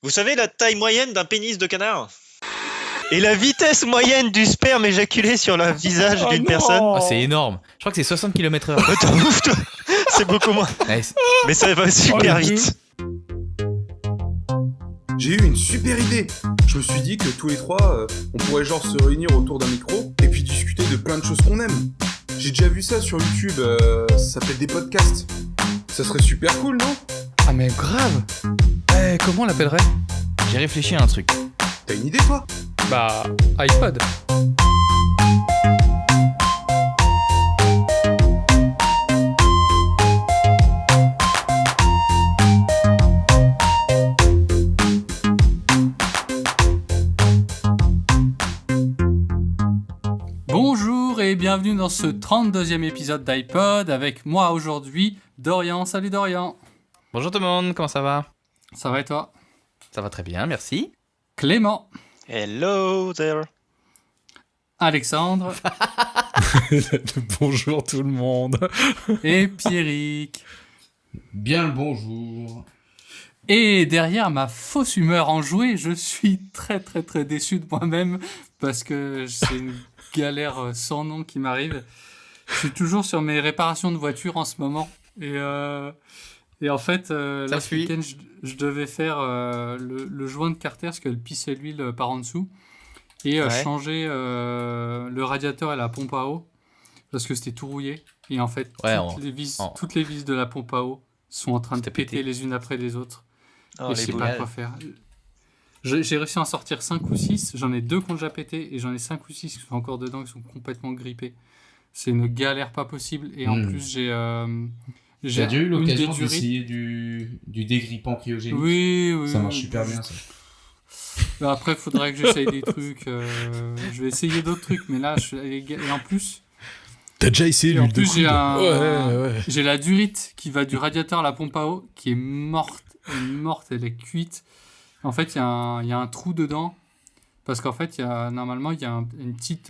Vous savez la taille moyenne d'un pénis de canard? Et la vitesse moyenne du sperme éjaculé sur le visage d'une personne? Ah, c'est énorme. Je crois que c'est 60 km/h. Oh, t'es ouf, toi. C'est beaucoup moins. Ouais, Mais ça va super vite. J'ai eu une super idée. Je me suis dit que tous les trois, on pourrait genre se réunir autour d'un micro et puis discuter de plein de choses qu'on aime. J'ai déjà vu ça sur YouTube, ça s'appelle des podcasts. Ça serait super cool, non? Ah mais grave. Comment on l'appellerait? J'ai réfléchi à un truc. T'as une idée, toi? Bah, iPod. Bonjour et bienvenue dans ce 32e épisode d'iPod avec moi aujourd'hui, Dorian. Salut Dorian. Bonjour tout le monde, comment ça va? Ça va et toi? Ça va très bien, merci. Clément. Hello there. Alexandre. Bonjour tout le monde. Et Pierrick. Bien le bonjour. Et derrière ma fausse humeur enjouée, je suis très déçu de moi-même parce que c'est une galère sans nom qui m'arrive. Je suis toujours sur mes réparations de voiture en ce moment et en fait là ce week-end je devais faire le joint de carter parce que le pisse et l'huile par en dessous et changer le radiateur et la pompe à eau parce que c'était tout rouillé et en fait toutes les vis de la pompe à eau sont en train de péter les unes après les autres. Oh, et je sais pas quoi faire. J'ai réussi à en sortir 5 ou 6, j'en ai 2 qui ont déjà pété et j'en ai 5 ou 6 qui sont encore dedans, qui sont complètement grippés. C'est une galère pas possible et en plus j'ai déjà eu l'occasion d'essayer du dégrippant cryogénique. Oui. Ça marche super bien ça. Après il faudrait que j'essaye des trucs, je vais essayer d'autres trucs mais là et en plus T'as déjà essayé l'huile de coude? J'ai la durite qui va du radiateur à la pompe à eau qui est morte, elle est cuite. En fait, il y a un trou dedans parce qu'en fait, normalement, il y a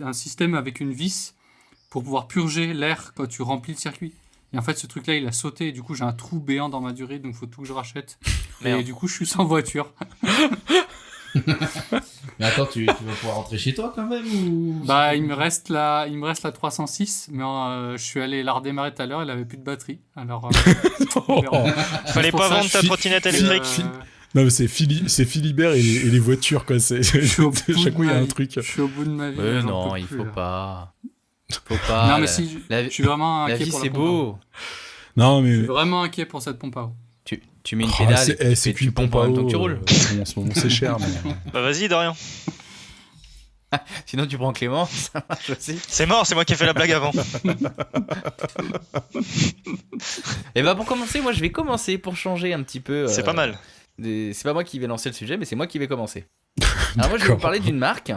un système avec une vis pour pouvoir purger l'air quand tu remplis le circuit. Et en fait, ce truc-là, il a sauté et du coup, j'ai un trou béant dans ma durite, donc il faut tout que je rachète. Merde. Et du coup, je suis sans voiture. Mais attends, tu vas pouvoir rentrer chez toi quand même ou... Bah, il me reste la 306, mais je suis allé la redémarrer tout à l'heure, elle avait plus de batterie. Alors, fallait pas vendre ta trottinette électrique. Non mais c'est Philibert et les voitures quoi. Chaque fois il y a un truc. Je suis au bout de ma vie. Non, il faut pas. Faut pas. Non mais si, je suis vraiment inquiet. La vie pour c'est beau. Non mais. Je suis vraiment inquiet pour cette pompe à eau. Tu mets une pédale et tu pompes en même temps que tu roules. En ce moment c'est cher. Mais... Bah vas-y Dorian. Sinon tu prends Clément, ça marche aussi. C'est mort, c'est moi qui ai fait la blague avant. Et bah pour commencer, moi je vais commencer pour changer un petit peu. C'est pas mal. C'est pas moi qui vais lancer le sujet, mais c'est moi qui vais commencer. Alors moi je vais vous parler d'une marque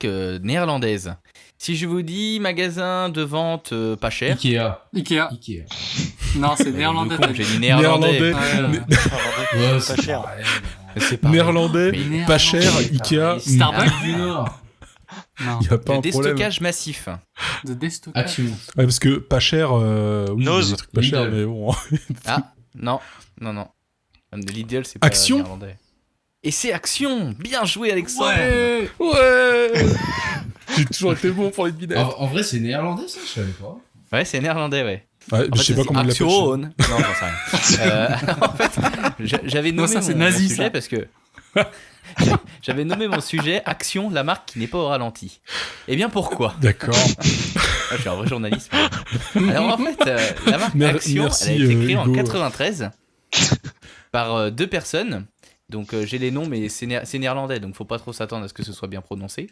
néerlandaise. Si je vous dis magasin de vente pas cher. Ikea. Non, c'est néerlandais. J'ai dit néerlandais. Ouais, pas cher. C'est pas néerlandais, pas cher, Ikea. Starbucks du Nord. Non. Il y a pas un problème. Déstockage massif. De déstockage. Action. Ouais, parce que pas cher, oui, il y a Nose. des trucs pas chers, mais bon. Ah non. Lidl c'est pas Action. néerlandais. Et c'est Action. Bien joué Alexandre. Ouais. J'ai toujours été bon pour les devinettes. En vrai, c'est néerlandais ça, je savais pas. Ouais, c'est néerlandais, ouais. Ouais, je sais pas comment il l'appelle. Action. Non, j'en sais rien. En fait, j'avais nommé c'est mon nazi, sujet ça. parce que j'avais nommé mon sujet Action, la marque qui n'est pas au ralenti. Et bien pourquoi? D'accord. Je suis un vrai journaliste. Alors en fait, la marque Action, elle a été créée en 93 par deux personnes. Donc j'ai les noms, mais c'est néerlandais, donc faut pas trop s'attendre à ce que ce soit bien prononcé.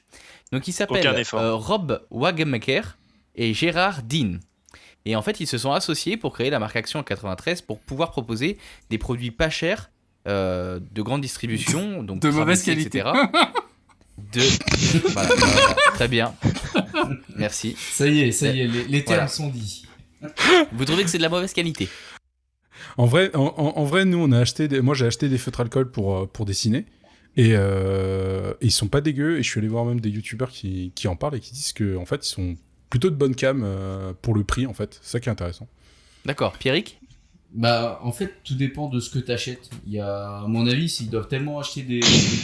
Donc ils s'appellent Rob Wagemaker et Gérard Dean. Et en fait, ils se sont associés pour créer la marque Action en 93 pour pouvoir proposer des produits pas chers, de grande distribution, donc de mauvaise qualité, etc. Voilà, très bien. Merci. Ça y est, les termes sont dits. Vous trouvez que c'est de la mauvaise qualité? En vrai, nous, moi j'ai acheté des feutres alcool pour dessiner. Et ils sont pas dégueux. Et je suis allé voir même des youtubeurs qui en parlent et qui disent que en fait, ils sont plutôt de bonne cam pour le prix, en fait. C'est ça qui est intéressant. D'accord. Pierrick? Bah, en fait, tout dépend de ce que t'achètes. Il y a, à mon avis, s'ils doivent tellement acheter des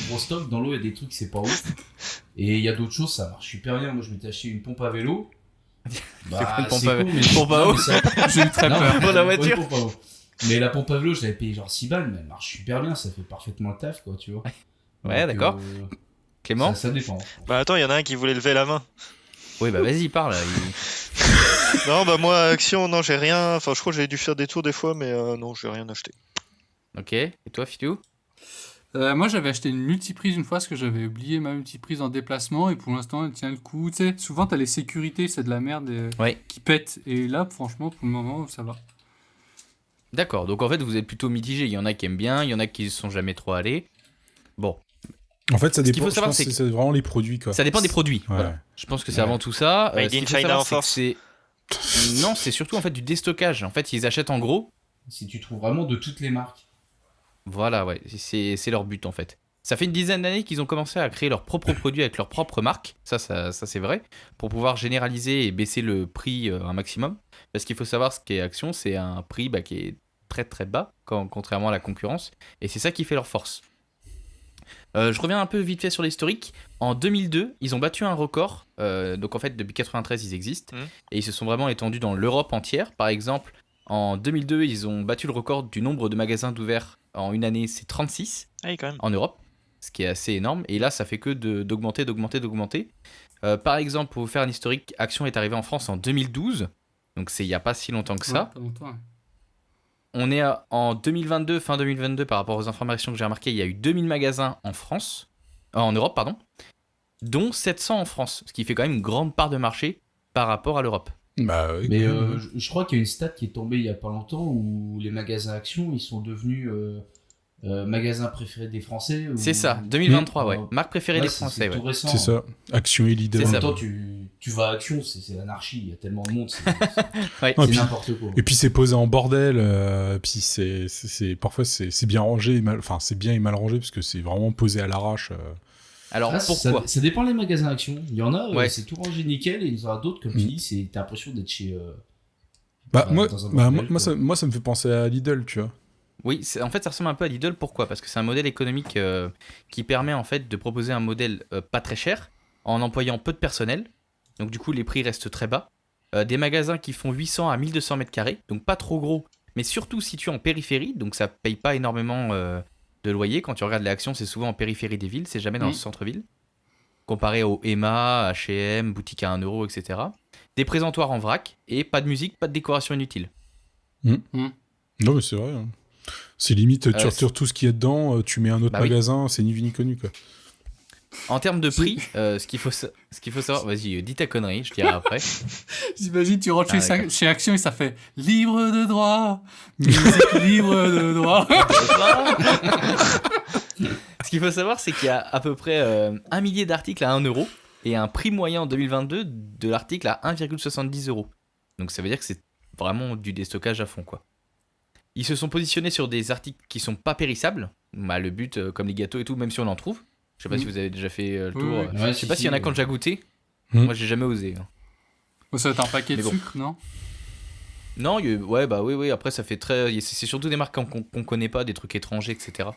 gros stocks, dans l'eau, il y a des trucs, c'est pas ouf. Et il y a d'autres choses, ça marche super bien. Moi, je m'étais acheté une pompe à vélo. Bah, une pompe c'est à cool, vélo. mais Pompe à eau. J'ai eu très peur. Pour la ouais, voiture. une pompe à eau. Mais la pompe à vélo, je l'avais payé genre 6 balles, mais elle marche super bien, ça fait parfaitement le taf, quoi, tu vois. Ouais, Donc, d'accord. Clément ça dépend. Bah attends, il y en a un qui voulait lever la main. Oui, bah vas-y, parle. Non, bah moi, Action, non, j'ai rien. Enfin, je crois que j'ai dû faire des tours des fois, mais non, j'ai rien acheté. Ok, et toi, Philou? Moi, j'avais acheté une multiprise une fois parce que j'avais oublié ma multiprise en déplacement et pour l'instant, elle tient le coup. Tu sais, souvent, t'as les sécurités, c'est de la merde qui pètent. Et là, franchement, pour le moment, ça va. D'accord, donc en fait, vous êtes plutôt mitigé. Il y en a qui aiment bien, il y en a qui ne sont jamais trop allés. Bon. En fait, ça Ce qu'il dépend. faut Je savoir, pense c'est que c'est vraiment les produits, quoi. Ça dépend des produits. Ouais. Voilà. Je pense que c'est avant tout ça. Made Ce in qu'il faut China savoir, en c'est que force. Non, c'est surtout en fait du déstockage. En fait, ils achètent en gros. Si tu trouves vraiment de toutes les marques. Voilà, ouais, c'est leur but en fait. Ça fait une dizaine d'années qu'ils ont commencé à créer leurs propres produits avec leurs propres marques. Ça c'est vrai. Pour pouvoir généraliser et baisser le prix un maximum. Parce qu'il faut savoir ce qu'est Action, c'est un prix qui est très très bas, contrairement à la concurrence. Et c'est ça qui fait leur force. Je reviens un peu vite fait sur l'historique. En 2002, ils ont battu un record. Donc en fait, depuis 93, ils existent. Et ils se sont vraiment étendus dans l'Europe entière. Par exemple, en 2002, ils ont battu le record du nombre de magasins d'ouverts en une année, c'est 36 quand même. en Europe. Ce qui est assez énorme. Et là, ça fait que d'augmenter. Par exemple, pour vous faire un historique, Action est arrivé en France en 2012. Donc c'est il n'y a pas si longtemps que ça. Ouais, pas longtemps, ouais. On est en 2022, fin 2022, par rapport aux informations que j'ai remarquées, il y a eu 2000 magasins en France, en Europe, pardon, dont 700 en France, ce qui fait quand même une grande part de marché par rapport à l'Europe. Bah, oui, Mais je crois qu'il y a une stat qui est tombée il y a pas longtemps où les magasins Action, ils sont devenus magasins préférés des Français. C'est ça, 2023, ouais. Marque préférée des Français, c'est ouais. tout récent. c'est ça. Action et Lidl. C'est En ça. même temps, tu vas à Action, c'est l'anarchie, il y a tellement de monde, Ouais. Non, c'est puis- n'importe quoi. Et puis c'est posé en bordel, puis parfois c'est bien rangé, enfin c'est bien et mal rangé parce que c'est vraiment posé à l'arrache. Alors Ah, pourquoi ça dépend les magasins Action. Il y en a, Ouais. c'est tout rangé nickel, et il y en a d'autres, comme tu dis, t'as l'impression d'être chez. Bah, dans un bordel, quoi. moi ça me fait penser à Lidl, tu vois. Oui, en fait ça ressemble un peu à Lidl, pourquoi? Parce que c'est un modèle économique qui permet en fait de proposer un modèle pas très cher, en employant peu de personnel, donc du coup les prix restent très bas. Des magasins qui font 800 à 1200 mètres carrés, donc pas trop gros, mais surtout situés en périphérie, donc ça paye pas énormément de loyer. Quand tu regardes les Actions, c'est souvent en périphérie des villes, c'est jamais dans le centre-ville. Comparé au Emma, H&M, boutique à 1 euro, etc. Des présentoirs en vrac, et pas de musique, pas de décoration inutile. Non mais c'est vrai. Hein. C'est limite, tu retires tout ce qu'il y a dedans, tu mets un autre Bah oui. magasin, c'est ni vu ni connu, quoi. En termes de prix, ce qu'il faut savoir, vas-y, dis ta connerie, je dirai après. J'imagine, tu rentres d'accord. chez Action et ça fait libre de droit. Musique libre de droit. Ce qu'il faut savoir, c'est qu'il y a à peu près 1 millier d'articles à 1 euro et un prix moyen en 2022 de l'article à 1,70 euros. Donc ça veut dire que c'est vraiment du déstockage à fond, quoi. Ils se sont positionnés sur des articles qui sont pas périssables. Bah, le but, comme les gâteaux et tout, même si on en trouve. Je sais pas si vous avez déjà fait le tour. Oui. Ouais, Je sais pas s'il y en a qui ont déjà goûté. Mm. Moi, j'ai jamais osé. Oh, ça va être un paquet Mais de bon. sucre, non? Non, ouais, bah oui. Après, ça fait très. C'est surtout des marques qu'on connaît pas, des trucs étrangers, etc.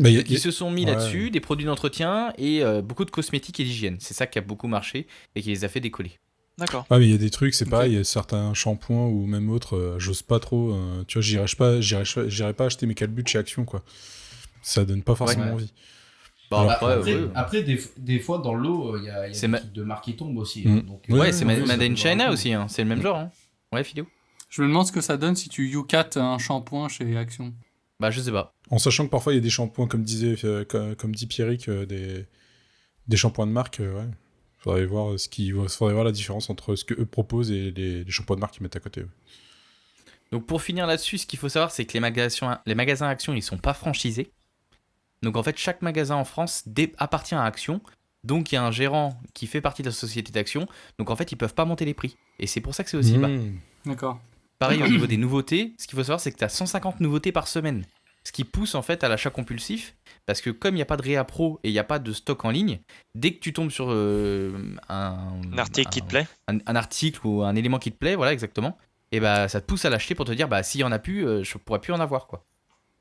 Bah, Ils se sont mis ouais. là-dessus, des produits d'entretien et beaucoup de cosmétiques et d'hygiène. C'est ça qui a beaucoup marché et qui les a fait décoller. D'accord. Ah mais il y a des trucs, c'est pareil, il y a certains shampoings ou même autres, j'ose pas trop, tu vois, j'irai pas acheter mes calbuts chez Action, quoi. Ça donne pas forcément Ouais. envie. Bon, Alors, Après, des fois, dans l'eau, il y a C'est des ma- trucs de marques qui tombent aussi. Mm. Donc, Ouais, c'est en fait, Made ça in peut China valoir le aussi, hein. C'est le même genre. Hein. Ouais, Philou. Je me demande ce que ça donne si tu YouCat un shampoing chez Action. Bah, je sais pas. En sachant que parfois il y a des shampoings, comme comme dit Pierrick, des shampoings de marque, ouais. Faudrait voir la différence entre ce que eux proposent et les shampoings de marque qu'ils mettent à côté. Ouais. Donc, pour finir là-dessus, ce qu'il faut savoir, c'est que les magasins Action, ils sont pas franchisés. Donc, en fait, chaque magasin en France appartient à Action. Donc, il y a un gérant qui fait partie de la société d'Action. Donc, en fait, ils peuvent pas monter les prix. Et c'est pour ça que c'est aussi bas. D'accord. Pareil, au niveau des nouveautés, ce qu'il faut savoir, c'est que tu as 150 nouveautés par semaine. Ce qui pousse en fait à l'achat compulsif, parce que comme il n'y a pas de réa pro et il n'y a pas de stock en ligne, dès que tu tombes sur Un article qui te plaît. un article ou un élément qui te plaît, voilà exactement, et bah ça te pousse à l'acheter pour te dire bah s'il y en a plus, je pourrais plus en avoir quoi.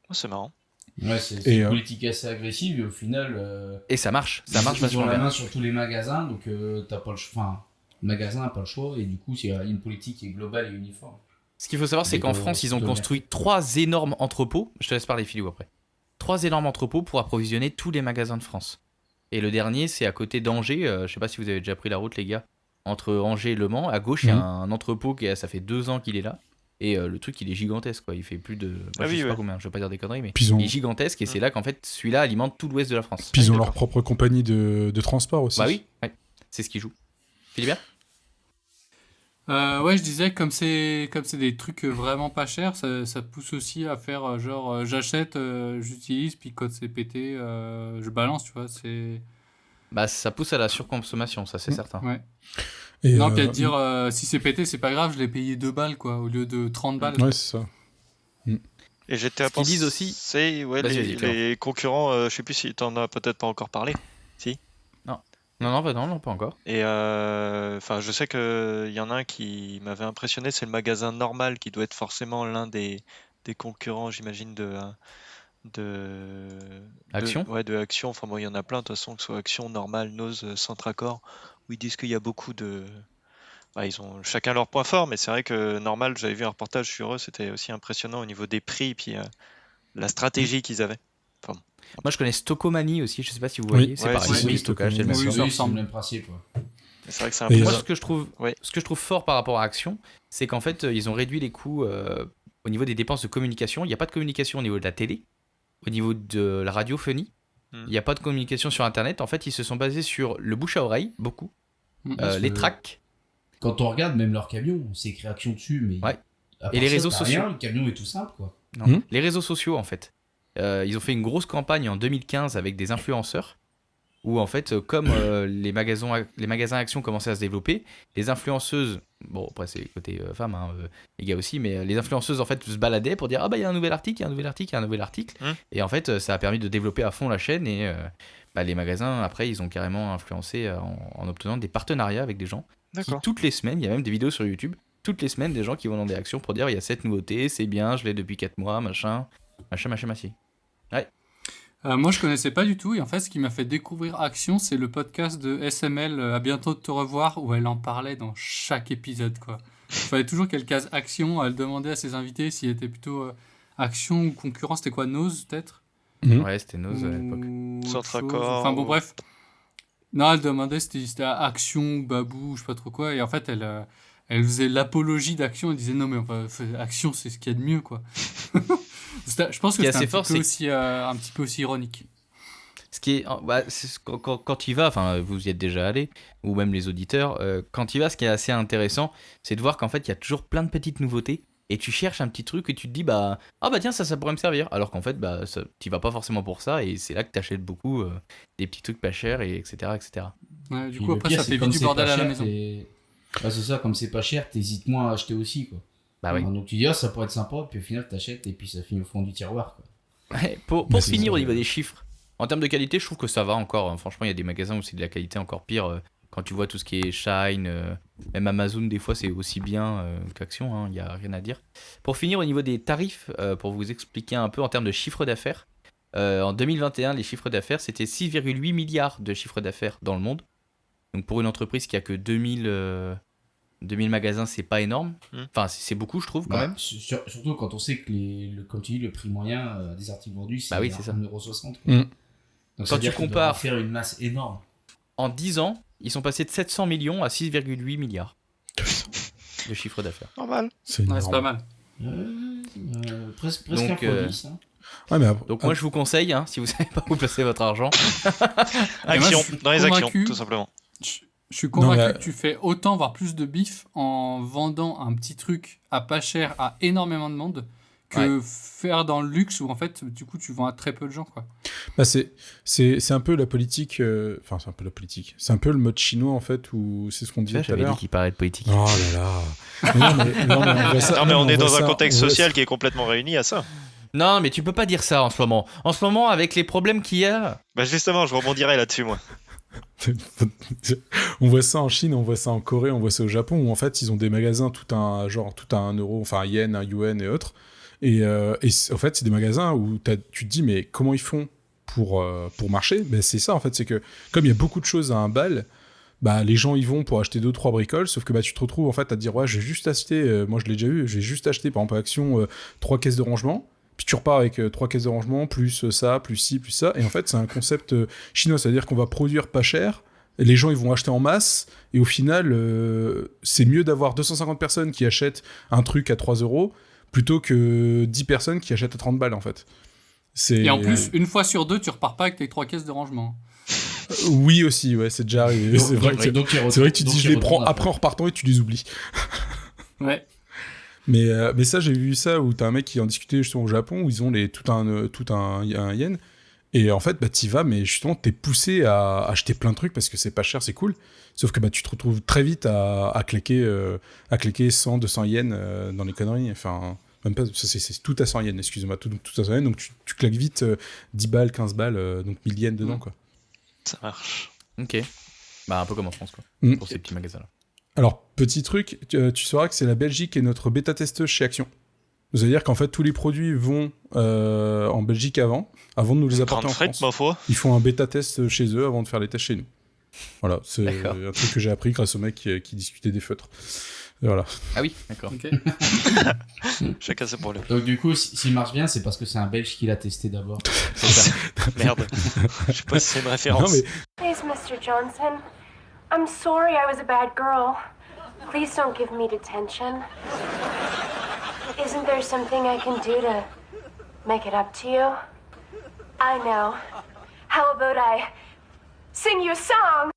Oh, c'est marrant. Ouais, c'est une politique assez agressive et au final. Et ça marche ils vachement ont la bien. main sur tous les magasins, donc t'as pas le choix. Enfin, le magasin n'a pas le choix et du coup, il y a une politique qui est globale et uniforme. Ce qu'il faut savoir, c'est qu'en France, ils ont construit 3 énormes entrepôts. Je te laisse parler, Philou, après. 3 énormes entrepôts pour approvisionner tous les magasins de France. Et le dernier, c'est à côté d'Angers. Je sais pas si vous avez déjà pris la route, les gars. Entre Angers et Le Mans, à gauche, il y a un entrepôt ça fait 2 ans qu'il est là. Et le truc, il est gigantesque, quoi. Il fait plus de. Je sais pas combien, je vais pas dire des conneries, mais il est gigantesque. Et c'est là qu'en fait, celui-là alimente tout l'ouest de la France. Puis ils ont leur propre compagnie de transport aussi. Bah oui, c'est ce qui joue. Philibert ? Ouais, je disais, comme c'est des trucs vraiment pas chers, ça pousse aussi à faire genre j'achète, j'utilise, puis quand c'est pété, je balance, tu vois. Bah ça pousse à la surconsommation, ça c'est certain. Ouais. Et non, puis à te dire, si c'est pété, c'est pas grave, je l'ai payé 2 balles, quoi, au lieu de 30 balles. Ouais, c'est ça. Et j'étais à Ce qu'ils disent aussi. Ouais, les concurrents, je sais plus si t'en as peut-être pas encore parlé. Si. Non, pas encore. Et je sais qu'il y en a un qui m'avait impressionné, c'est le magasin Normal qui doit être forcément l'un des concurrents, j'imagine, de Action. De Action. Enfin bon, il y en a plein de toute façon, que ce soit Action, Normal, Nose, Centracor, où ils disent qu'il y a beaucoup de. Ils ont chacun leur point fort, mais c'est vrai que Normal, j'avais vu un reportage sur eux, c'était aussi impressionnant au niveau des prix et puis la stratégie qu'ils avaient. Moi je connais Stockomanie aussi, je sais pas si vous voyez, c'est pareil, c'est du stockage, c'est le même C'est genre. le même principe. C'est vrai que c'est un Et peu Moi ça. ce que je trouve fort par rapport à Action, c'est qu'en fait ils ont réduit les coûts au niveau des dépenses de communication. Il n'y a pas de communication au niveau de la télé, au niveau de la radiophonie, il n'y a pas de communication sur internet. En fait ils se sont basés sur le bouche à oreille, beaucoup, les tracts. Quand on regarde même leur camion, c'est écrit Action dessus, mais. Ouais. Et les réseaux sociaux. Le camion est tout simple, quoi. Non. Les réseaux sociaux en fait. Ils ont fait une grosse campagne en 2015 avec des influenceurs où en fait comme les magasins Action commençaient à se développer, les influenceuses, bon après c'est côté femmes, les gars aussi, mais les influenceuses en fait se baladaient pour dire ah bah il y a un nouvel article, et en fait ça a permis de développer à fond la chaîne et les magasins après ils ont carrément influencé en obtenant des partenariats avec des gens qui toutes les semaines, il y a même des vidéos sur YouTube, toutes les semaines des gens qui vont dans des actions pour dire il y a cette nouveauté, c'est bien, je l'ai depuis 4 mois, machin. Ouais. Moi je connaissais pas du tout et en fait ce qui m'a fait découvrir Action c'est le podcast de SML à bientôt de te revoir où elle en parlait dans chaque épisode quoi. Il fallait toujours qu'elle case Action, elle demandait à ses invités s'il était plutôt Action ou concurrent, c'était quoi, Nose peut-être Ouais c'était Nose à l'époque. Centracor. Enfin bon bref. Non elle demandait si c'était Action ou Babou, je sais pas trop quoi et en fait elle faisait l'apologie d'Action, elle disait non mais Action c'est ce qu'il y a de mieux quoi. Je pense que c'est un petit peu aussi ironique. Ce qui est, quand tu y vas, enfin vous y êtes déjà allé, ou même les auditeurs, quand tu y vas, ce qui est assez intéressant, c'est de voir qu'en fait il y a toujours plein de petites nouveautés et tu cherches un petit truc et tu te dis tiens ça pourrait me servir, alors qu'en fait tu vas pas forcément pour ça et c'est là que tu achètes beaucoup des petits trucs pas chers et etc. Ouais, du coup après ça fait vite du bordel à la maison. C'est ça, comme c'est pas cher, t'hésites moins à acheter aussi quoi. Bah oui. Donc tu dis ça pourrait être sympa, puis au final t'achètes et puis ça finit au fond du tiroir quoi. Ouais, pour finir au niveau des chiffres, en termes de qualité, je trouve que ça va encore. Franchement, il y a des magasins où c'est de la qualité encore pire. Quand tu vois tout ce qui est Shine, même Amazon, des fois c'est aussi bien qu'Action, il n'y a rien à dire. Pour finir, au niveau des tarifs, pour vous expliquer un peu en termes de chiffre d'affaires, en 2021, les chiffres d'affaires, c'était 6,8 milliards de chiffre d'affaires dans le monde. Donc pour une entreprise qui a que 2000 magasins, c'est pas énorme. Enfin, c'est beaucoup, je trouve, quand même. Surtout quand on sait que, comme tu dis, le prix moyen des articles vendus, c'est 1,60 €. Donc quand tu compares, faire une masse énorme. En 10 ans, ils sont passés de 700 millions à 6,8 milliards de chiffre d'affaires. Normal. C'est pas mal. Presque donc, un produit, ça. Ouais, mais donc moi, je vous conseille, si vous savez pas où placer votre argent, Action, dans les actions, tout simplement. Je suis convaincu que tu fais autant, voire plus de bif en vendant un petit truc à pas cher à énormément de monde que faire dans le luxe où en fait du coup tu vends à très peu de gens quoi. C'est un peu la politique, c'est un peu la politique. C'est un peu le mode chinois en fait où c'est ce qu'on disait tout à l'heure. J'avais dit qu'il parlait de politique. Oh là là. Mais on est dans un contexte social qui est complètement réuni à ça. Non, mais tu peux pas dire ça en ce moment. En ce moment, avec les problèmes qu'il y a. Bah justement, je rebondirai là-dessus moi. On voit ça en Chine, on voit ça en Corée, on voit ça au Japon, où en fait ils ont des magasins tout à 1 euro, enfin un yen, un yuan et autres. Et en fait, c'est des magasins où tu te dis, mais comment ils font pour marcher ? Ben, c'est ça, en fait, c'est que comme il y a beaucoup de choses à 1 bal, bah, les gens y vont pour acheter 2-3 bricoles, sauf que bah, tu te retrouves en fait à te dire, ouais, je vais juste acheter, moi je l'ai déjà eu, je vais juste acheter par exemple à Action 3 caisses de rangement, puis tu repars avec 3 caisses de rangement, plus ça, plus ci, plus ça, et en fait, c'est un concept chinois, c'est-à-dire qu'on va produire pas cher, et les gens ils vont acheter en masse, et au final, c'est mieux d'avoir 250 personnes qui achètent un truc à 3 euros, plutôt que 10 personnes qui achètent à 30 balles, en fait. Et en plus, une fois sur 2, tu repars pas avec tes 3 caisses de rangement. Oui, aussi, ouais, c'est déjà arrivé. C'est vrai que tu dis, je les prends après en repartant et tu les oublies. Ouais. Mais ça, j'ai vu ça où t'as un mec qui en discutait justement au Japon, où ils ont tout un yen. Et en fait, bah, t'y vas, mais justement, t'es poussé à acheter plein de trucs parce que c'est pas cher, c'est cool. Sauf que bah, tu te retrouves très vite à claquer 100, 200 yens dans les conneries. Enfin, même pas, c'est tout à 100 yens, excuse-moi, tout à 100 yens. Donc tu claques vite 10 balles, 15 balles, donc 1000 yens dedans, quoi. Ça marche. Ok. Bah, un peu comme en France, quoi. Pour ces petits magasins-là. Alors, petit truc, tu sauras que c'est la Belgique qui est notre bêta-testeuse chez Action. Ça veut dire qu'en fait, tous les produits vont en Belgique avant de nous les apporter en France. Ma foi. Ils font un bêta-test chez eux avant de faire les tests chez nous. Voilà, c'est un truc que j'ai appris grâce au mec qui discutait des feutres. Et voilà. Ah oui, d'accord. Okay. Chacun ses problèmes. Donc du coup, s'il marche bien, c'est parce que c'est un Belge qui l'a testé d'abord. C'est ça. Merde. Je sais pas si c'est une référence. Non, mais... Please, Mr. Johnson. I'm sorry I was a bad girl. Please don't give me detention. Isn't there something I can do to make it up to you? I know. How about I sing you a song?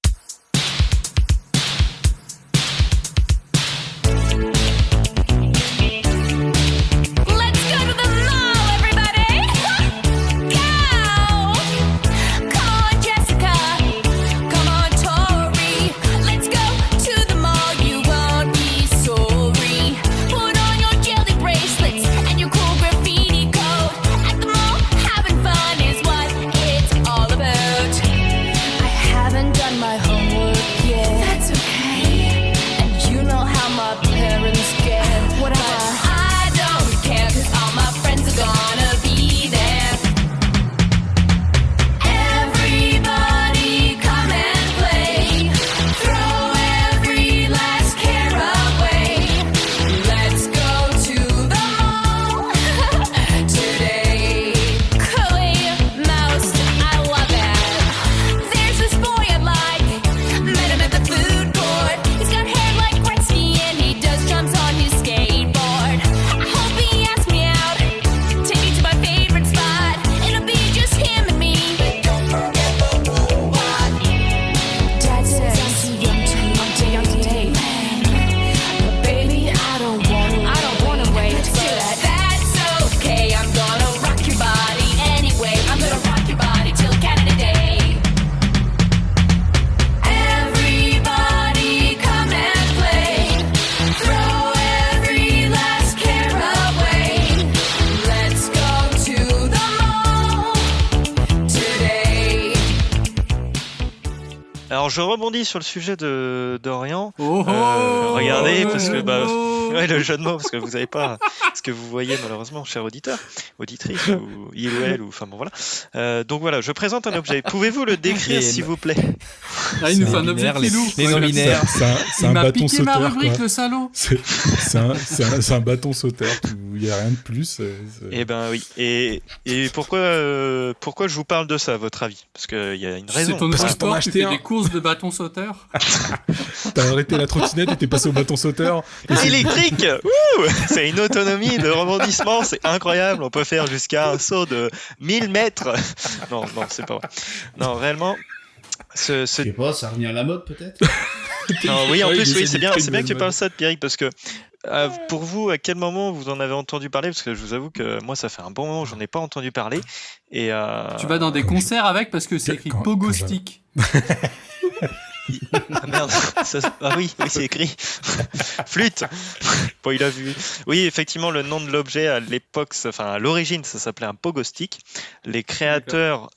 Alors je rebondis sur le sujet d'Orient. Regardez, parce que ouais, le jeu de mots, parce que vous n'avez pas ce que vous voyez malheureusement, chers auditeurs, auditrices, ou il ou elle, ou enfin bon voilà. Donc voilà, je présente un objet. Pouvez-vous le décrire, s'il vous plaît? Ah, il nous fait un objet de filou. Les non-binaires. C'est un bâton sauteur. Il m'a piqué ma rubrique, quoi. Le salaud. C'est un bâton sauteur. Il n'y a rien de plus. Eh ben oui. Et pourquoi je vous parle de ça, à votre avis? Parce qu'il y a une raison. C'est ton Parce que t'en as sport, tu acheté fais un. des courses de bâton sauteur. T'as arrêté la trottinette et t'es passé au bâton sauteur. Électrique. Ouh, c'est une autonomie de rebondissement, c'est incroyable. On peut faire jusqu'à un saut de 1000 mètres. Non, c'est pas vrai. Non, réellement. Je sais pas, ça revient à la mode peut-être. Non, oui, en plus, oui, c'est bien que tu parles ça de Pierrick, parce que pour vous, à quel moment vous en avez entendu parler? Parce que je vous avoue que moi, ça fait un bon moment, j'en ai pas entendu parler. Et tu vas dans des concerts avec parce que c'est écrit Pogo Stick. Ah merde, ah oui, c'est écrit. Flûte. Bon, il a vu. Oui, effectivement, le nom de l'objet à l'époque, à l'origine, ça s'appelait un pogo stick. Les créateurs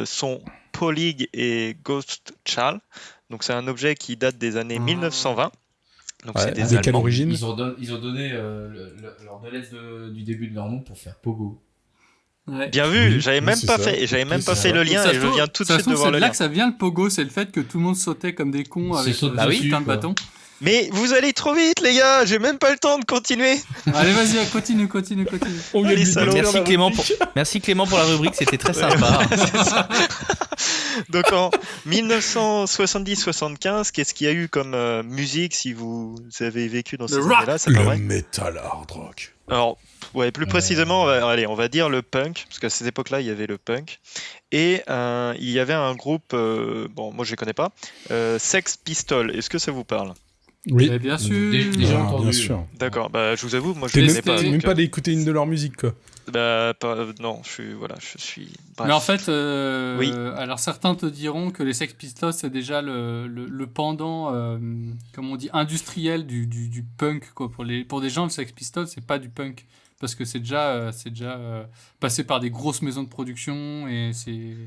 sont Polig et Ghost Child. Donc c'est un objet qui date des années 1920. Donc c'est des avec quelle Allemands. origine? Ils ont donné leur lettre du début de leur nom pour faire Pogo. Ouais. Bien vu, Oui, j'avais même c'est pas ça. fait, et j'avais même Oui, pas c'est fait ça. le lien, Ça et se je trouve- viens tout de ça se suite trouve, de voir c'est le là lien. que ça vient le pogo, c'est le fait que tout le monde sautait comme des cons C'est avec saute ce dessus, putain de quoi. bâton. Mais vous allez trop vite, les gars, j'ai même pas le temps de continuer. Allez, vas-y, continue. On vient Allez, de lui salaud. donner Merci la Clément, rubrique. Merci Clément pour la rubrique, c'était très sympa. Donc en 1970-75, qu'est-ce qu'il y a eu comme musique si vous avez vécu dans ces rock. années-là, c'est pas Le vrai? metal hard rock. Alors, ouais, plus précisément, on va dire le punk, parce qu'à cette époque-là, il y avait le punk. Et il y avait un groupe, bon, moi je les connais pas, Sex Pistols. Est-ce que ça vous parle? Oui. Mais bien sûr. Déjà Ah, entendu. bien sûr. D'accord, bah je vous avoue, moi je T'es les même, connais pas. t'es même donc, pas allé écouter une de leurs musiques, quoi. bah, non, je suis. Bref. Mais en fait, Oui. alors certains te diront que les Sex Pistols c'est déjà le pendant, comme on dit, industriel du punk quoi. Pour des gens, le Sex Pistols c'est pas du punk parce que c'est déjà passé par des grosses maisons de production et c'est.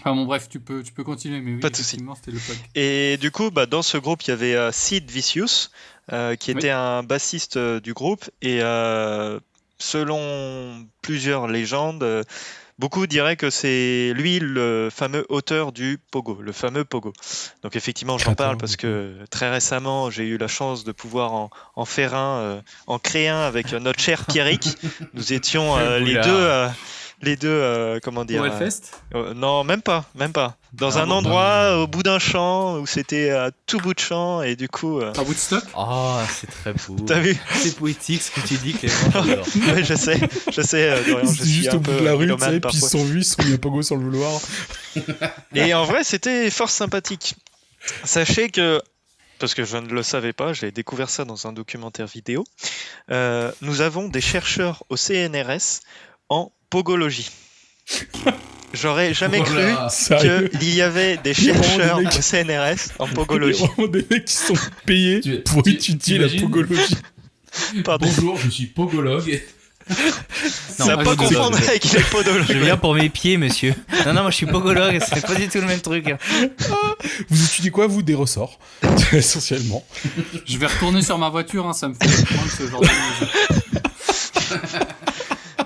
Enfin bon bref, tu peux continuer, mais oui, Pas de souci. effectivement c'était le punk. Et du coup, bah, dans ce groupe, il y avait Sid Vicious, qui était un bassiste du groupe. Et selon plusieurs légendes, beaucoup diraient que c'est lui le fameux auteur du pogo, le fameux pogo. Donc effectivement, j'en parle parce que très récemment, j'ai eu la chance de pouvoir en faire en créer un avec notre cher Pierrick. Nous étions les deux, comment dire, Pour Hellfest. non, même pas. Dans un endroit au bout d'un champ où c'était à tout bout de champ et du coup. À Woodstock. Oh, c'est très beau. T'as vu? C'est poétique ce que tu dis, Clément. J'adore. Oui, je sais, Dorian, je C'est suis juste un au bout peu de la rue, tu mélomane sais, puis ils parfois. se sont vus, ils se sont mis un pogo sans le vouloir. Et en vrai, c'était fort sympathique. Sachez que, parce que je ne le savais pas, j'ai découvert ça dans un documentaire vidéo, nous avons des chercheurs au CNRS en pogologie. J'aurais jamais Oh cru là, Sérieux. qu'il y avait des Il y a vraiment chercheurs des au mecs- CNRS en Il y a pogologie. vraiment des mecs qui sont payés pour étudier la t'imagines pogologie. Pardon. Bonjour, je suis pogologue. Ça n'a pas pas du tout. confondre avec les podologues. Je viens pour mes pieds, monsieur. Non, moi je suis pogologue, c'est pas du tout le même truc. Vous étudiez quoi, vous? Des ressorts, essentiellement. Je vais retourner sur ma voiture, hein, ça me fait prendre ce genre de musique.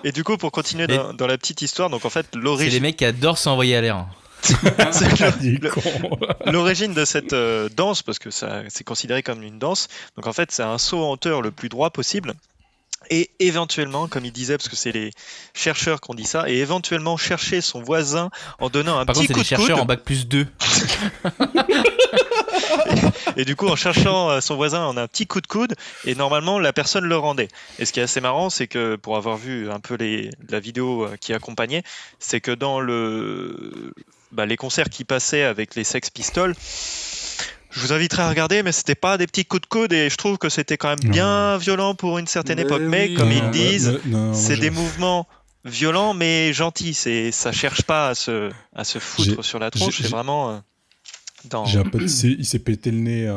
Et du coup, pour continuer Mais- dans la petite histoire, donc en fait, C'est les l'origine mecs qui adorent s'envoyer à l'air. Il est le- con. l'origine de cette danse, parce que ça c'est considéré comme une danse, donc en fait, c'est un saut en hauteur le plus droit possible. Et éventuellement, comme il disait, parce que c'est les chercheurs qui ont dit ça, et éventuellement chercher son voisin en donnant un Par petit contre, c'est coup des de chercheurs coude. en bac plus 2. Et du coup, en cherchant son voisin en un petit coup de coude, et normalement, la personne le rendait. Et ce qui est assez marrant, c'est que pour avoir vu un peu la vidéo qui accompagnait, c'est que dans les concerts qui passaient avec les Sex Pistols, je vous inviterai à regarder, mais c'était pas des petits coups de coude, et je trouve que c'était quand même bien violent pour une certaine Mais époque. Mais oui. comme Non, ils disent, Non, c'est je- des mouvements violents mais gentils. Ça cherche pas à se foutre J'ai- sur la tronche. j'ai- C'est vraiment dans. J'ai un pote, il s'est pété le nez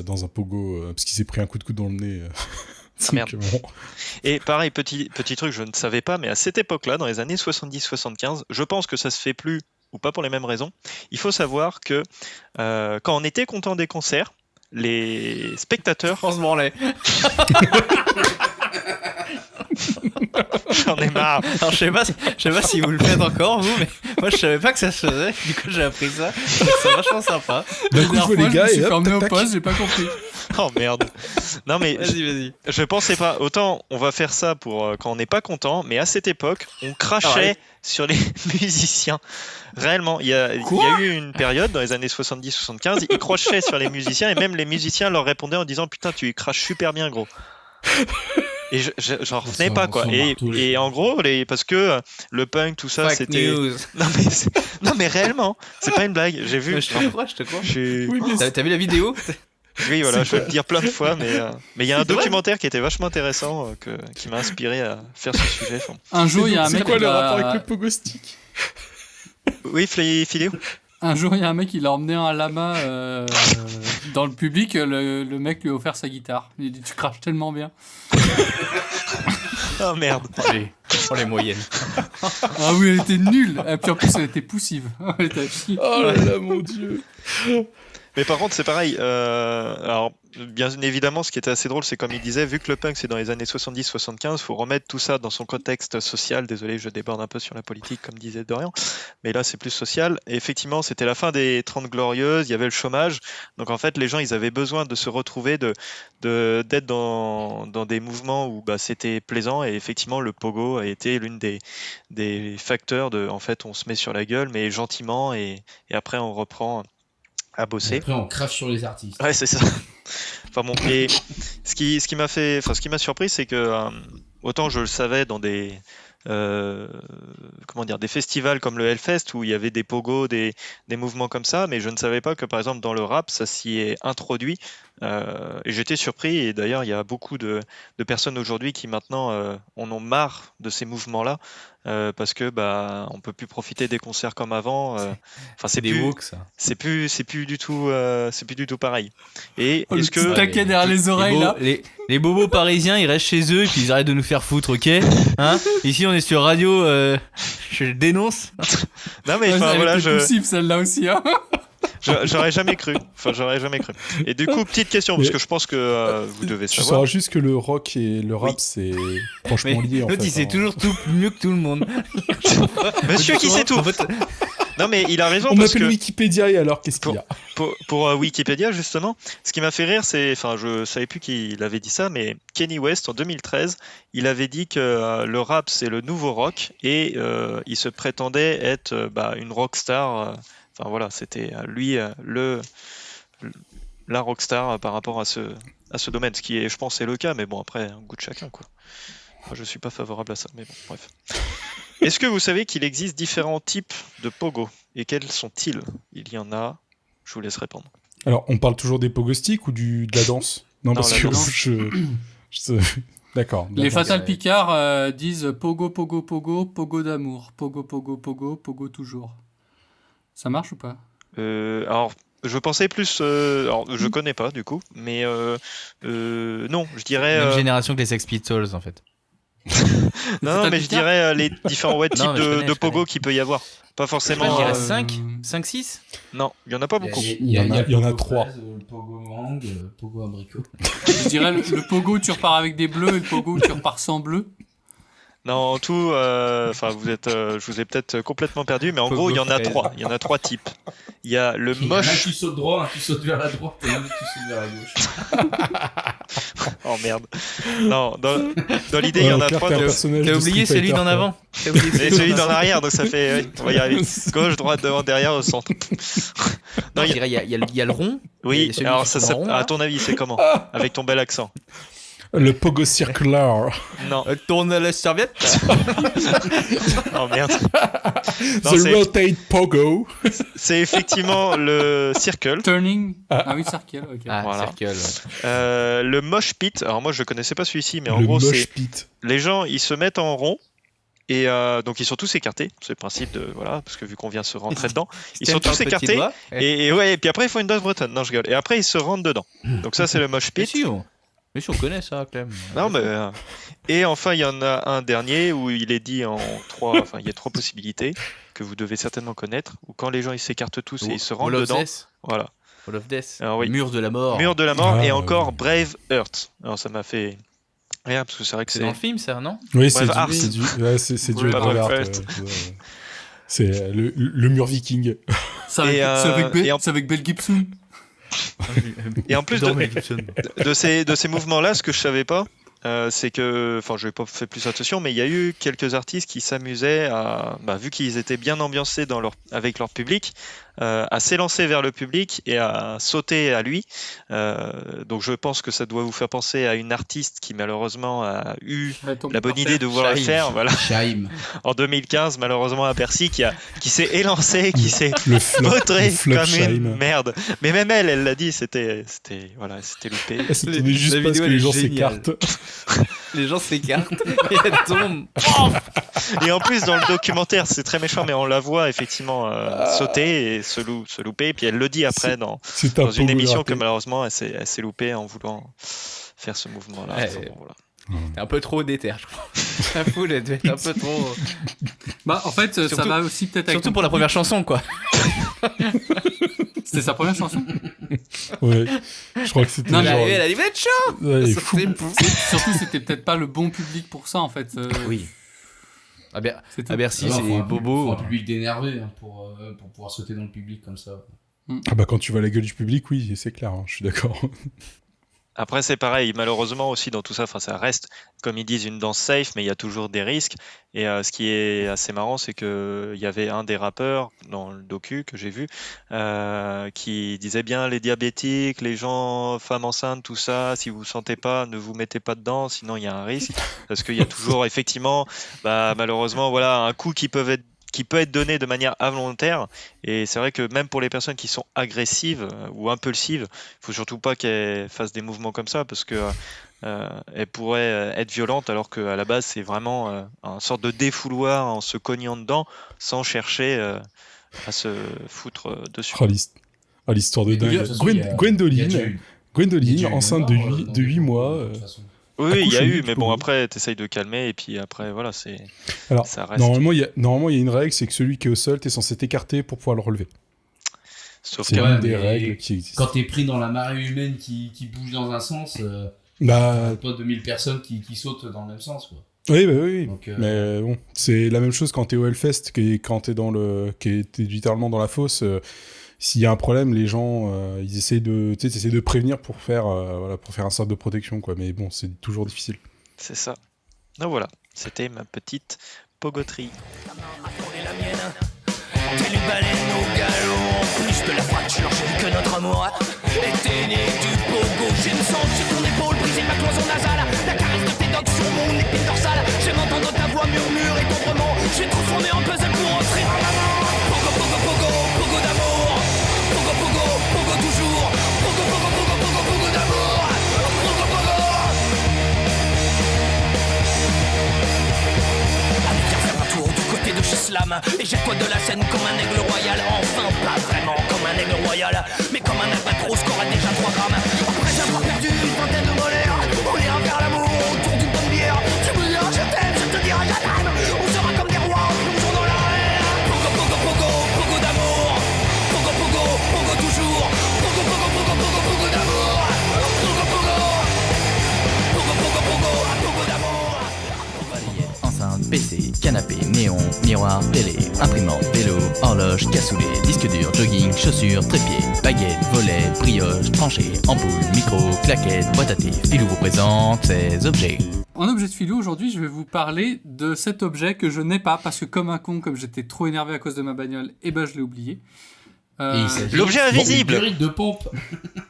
dans un pogo parce qu'il s'est pris un coup de coude dans le nez. Ah, merde. Donc, bon. Et pareil, petit truc, je ne savais pas, mais à cette époque-là, dans les années 70-75, je pense que ça se fait plus, ou pas pour les mêmes raisons. Il faut savoir que quand on était content des concerts, les spectateurs, On se branlait. j'en ai marre. Alors, je sais pas si vous le faites encore, vous, mais moi je savais pas que ça se faisait. Du coup, j'ai appris ça. C'est vachement sympa. D'un La coup, je dernière vois fois, les gars je me suis et fait hop, emmener au tac, tac. poste, j'ai pas compris. Oh merde. Non mais Vas-y. je pensais pas. Autant on va faire ça pour quand on n'est pas content, mais à cette époque, on crachait Ah ouais. sur les musiciens. Réellement, il y a eu une période dans les années 70-75, ils crochaient sur les musiciens et même les musiciens leur répondaient en disant putain tu craches super bien gros. Et j'en revenais Ça, pas on quoi. s'en Et, marre tous les et jours. en gros, le punk, tout ça, Fake c'était. news. Non mais réellement, c'est pas une blague. J'ai vu. Je te crois, je te crois. Oui, mais T'as vu la vidéo? Oui, voilà, je vais le dire plein de fois, mais il y a un C'est vrai documentaire qui était vachement intéressant qui m'a inspiré à faire ce sujet. Enfin, Un jour, il y a un c'est mec quoi qui le l'a- rapport avec le pogo stick? oui, Philio. Un jour, il y a un mec qui l'a emmené un lama dans le public. Le mec lui a offert sa guitare. Il a dit tu craches tellement bien. Oh merde. Les moyennes. Ah oui, elle était nulle. Et puis en plus, elle était poussive. Elle était à chier. Oh là là, mon Dieu. Mais par contre, c'est pareil. Alors, bien évidemment, ce qui était assez drôle, c'est comme il disait, vu que le punk c'est dans les années 70-75, faut remettre tout ça dans son contexte social. Désolé, je déborde un peu sur la politique, comme disait Dorian, mais là, c'est plus social. Et effectivement, c'était la fin des 30 glorieuses, il y avait le chômage. Donc, en fait, les gens, ils avaient besoin de se retrouver, d'être dans des mouvements où c'était plaisant. Et effectivement, le pogo a été l'une des facteurs de, en fait, on se met sur la gueule, mais gentiment, et après, on reprend à bosser. Et après, on crache sur les artistes. Ouais, c'est ça. Enfin bon, et ce qui m'a surpris, c'est que autant je le savais dans des des festivals comme le Hellfest où il y avait des pogos, des mouvements comme ça, mais je ne savais pas que par exemple dans le rap ça s'y est introduit. Et j'étais surpris, et d'ailleurs il y a beaucoup de personnes aujourd'hui qui maintenant en ont marre de ces mouvements-là, parce que on peut plus profiter des concerts comme avant. Enfin c'est des plus woke, ça. c'est plus du tout pareil. Et Oh, est-ce le petit taquet derrière les oreilles là. Les bobos parisiens, ils restent chez eux et puis ils arrêtent de nous faire foutre, ok, hein? Ici on est sur radio, je dénonce. Non mais elle voilà, était possible celle-là aussi, hein. J'aurais jamais cru. Et du coup, petite question, parce que je pense que vous devez Tu savoir. sauras juste que le rock et le rap, c'est franchement lié, en fait. L'autre, il sait toujours tout mieux que tout le monde. Monsieur qui sait tout. Non mais il a raison, On parce appelle que Wikipédia, et alors qu'est-ce qu'il y a? pour Wikipédia justement, ce qui m'a fait rire, c'est, enfin je savais plus qui avait dit ça, mais Kanye West en 2013, il avait dit que le rap c'est le nouveau rock, et il se prétendait être une rockstar. Enfin voilà, c'était lui la rockstar par rapport à ce domaine, ce qui est, je pense, est le cas, mais bon après, un goût de chacun quoi. Enfin, je suis pas favorable à ça, mais bon, bref. Est-ce que vous savez qu'il existe différents types de pogo, et quels sont-ils? Il y en a, je vous laisse répondre. Alors, on parle toujours des pogo sticks ou de la danse? Non, parce la que danse. D'accord. Les Fatal Picard disent pogo, pogo, pogo, pogo d'amour. Pogo, pogo, pogo, pogo toujours. Ça marche ou pas? Alors, je pensais plus... alors, je connais pas, du coup, mais non, je dirais... Même génération que les Sex Pistols, en fait. non, mais je dirais les différents types de pogo qu'il peut y avoir. Pas forcément... Je dirais 5, 6? Non, il y en a pas beaucoup. Il y en a 3. Le pogo mangue, le pogo abricot. Je dirais le pogo, tu repars avec des bleus, et le pogo, tu repars sans bleu. Non, en tout, je vous ai peut-être complètement perdu, mais en gros, il y en a 3. Il y en a 3 types. Il y a le moche. Un qui saute droit, un qui saute vers la droite, et un qui saute vers la gauche. Oh merde. Non, dans l'idée, il y en a 3. T'as oublié celui d'en avant. Et celui d'en arrière, donc ça fait. On va y arriver. Gauche, droite, devant, derrière, au centre. Non, il y a le rond. Oui, alors à ton avis, c'est comment? Avec ton bel accent. Le pogo circular. Non. Tourne la serviette. Oh merde. Non, The rotate pogo. C'est effectivement le circle. Turning. Ah oui, circle, ok. Ah, voilà. circle. Le mosh pit. Alors moi, je connaissais pas celui-ci, mais en Le gros, mosh c'est pit. les gens, ils se mettent en rond. Et donc ils sont tous écartés, c'est le principe de voilà, parce que vu qu'on vient se rentrer dedans, ils sont tous écartés. Et puis après ils font une danse bretonne. Non, je rigole. Et après ils se rentrent dedans. Donc ça c'est le mosh pit. Mais si on connaît ça, Clem. Non, mais et enfin il y en a un dernier où il est dit en 3, enfin il y a 3 possibilités que vous devez certainement connaître. Où quand les gens ils s'écartent tous et ils se rentrent dedans. Voilà. Hall of Death. Alors, oui. Mur de la mort. Mur de la mort et encore Brave Heart. Alors ça m'a fait rien parce que c'est vrai que c'est dans le film ça, non? Oui, c'est du Brave Heart. C'est le mur viking. C'est avec Mel Gibson. Et en plus de ces mouvements-là, ce que je savais pas, c'est que, enfin, je n'ai pas fait plus attention, mais il y a eu quelques artistes qui s'amusaient à, vu qu'ils étaient bien ambiancés avec leur public, à s'élancer vers le public et à sauter à lui. Donc je pense que ça doit vous faire penser à une artiste qui malheureusement a eu la bonne idée de vouloir le faire, voilà. En 2015, malheureusement à Bercy, qui s'est élancé, qui s'est vautré comme une merde. Mais même elle l'a dit, c'était loupé. C'était juste parce que les gens s'écartent. Les gens s'écartent et elle tombe. Et en plus, dans le documentaire, c'est très méchant, mais on la voit effectivement sauter et se louper. Et puis elle le dit après dans une émission que malheureusement elle s'est loupée en voulant faire ce mouvement-là. Enfin, bon, voilà. T'es un peu trop déter, je crois. La foule, elle devait être un peu trop. Bah, en fait, ça va aussi peut-être avec. Surtout pour la première chanson, quoi. C'était sa première chanson. Ouais. Je crois que c'était. Non, mais genre... elle a dit, vous êtes chaud. Ouais, il est fou. Surtout, c'était peut-être pas le bon public pour ça, en fait. Oui. À C'est tout. Bercy, Alors, c'est bobo. Faut un public d'énervé pour pouvoir sauter dans le public comme ça. Ah bah quand tu vois la gueule du public, oui, c'est clair, hein, je suis d'accord. Après, c'est pareil, malheureusement aussi dans tout ça, ça reste, comme ils disent, une danse safe, mais il y a toujours des risques. Et ce qui est assez marrant, c'est qu'il y avait un des rappeurs dans le docu que j'ai vu qui disait bien les diabétiques, les gens, femmes enceintes, tout ça, si vous ne sentez pas, ne vous mettez pas dedans, sinon il y a un risque. Parce qu'il y a toujours, effectivement, malheureusement, voilà, un coup qui peut être donné de manière involontaire. Et c'est vrai que même pour les personnes qui sont agressives ou impulsives, il faut surtout pas qu'elles fassent des mouvements comme ça parce que elles pourraient être violentes alors qu'à la base c'est vraiment une sorte de défouloir en se cognant dedans sans chercher à se foutre dessus. Oh, l'histoire de dingue. Gwendoline, enceinte de 8 mois. Oui, il y a eu, mais coup, bon, oui. après, t'essayes de calmer, et puis après, voilà, Alors, ça reste. normalement, il y a une règle, c'est que celui qui est au sol, t'es censé t'écarter pour pouvoir le relever. Sauf C'est que, une des règles qui existent. Quand t'es pris dans la marée humaine qui bouge dans un sens, Bah, pas 2000 personnes qui sautent dans le même sens, quoi. oui. Donc, Mais bon, c'est la même chose quand t'es au Hellfest, quand t'es littéralement dans la fosse. S'il y a un problème, les gens, ils essayent de prévenir pour faire un cercle de protection, quoi. Mais bon, c'est toujours difficile. c'est ça. Donc voilà, c'était ma petite pogoterie. T'es une baleine au galop, en plus de la fracture, j'ai vu que notre amour était né du pogo. J'ai me sens sur ton épaule, briser ma cloison nasale, la caresse de tes doigts sur mon épine dorsale. J'aime entendre ta voix murmurer tendrement, je vais transformer en puzzle pour entrer dans la main. Pogo, pogo, pogo, pogo d'amour. Pogo, pogo, pogo toujours. Pogo, pogo, pogo, pogo, pogo d'amour. Pogo, pogo. Allez, viens faire un tour du côté de chez Slam et jette-toi de la scène comme un aigle royal. Enfin, pas vraiment comme un aigle royal, mais comme un albatros qui aura déjà 3 grammes. Après avoir perdu une vingtaine de molaires, on ira vers l'amour autour d'une bonne bière. Tu me diras je t'aime, je te dirai je t'aime. On sera comme des rois en plongeant dans la mer. Pogo, pogo, pogo, pogo d'amour. Pogo, pogo, pogo toujours. Pogo, pogo, pogo, pogo, pogo d'amour. Pogo, pogo. Pogo, pogo, pogo, pogo d'amour. Enceinte, PC, canapé, néon, miroir, télé, imprimante, vélo, horloge, cassoulet, disque dur, jogging, chaussures, trépied, baguette, volet, brioche, tranchée, ampoule, micro, claquette, boîte à thé. Filou vous présente ces objets. En objet de Filou, aujourd'hui, je vais vous parler de cet objet que je n'ai pas parce que comme un con, comme j'étais trop énervé à cause de ma bagnole, je l'ai oublié. L'objet invisible. Une de pompe.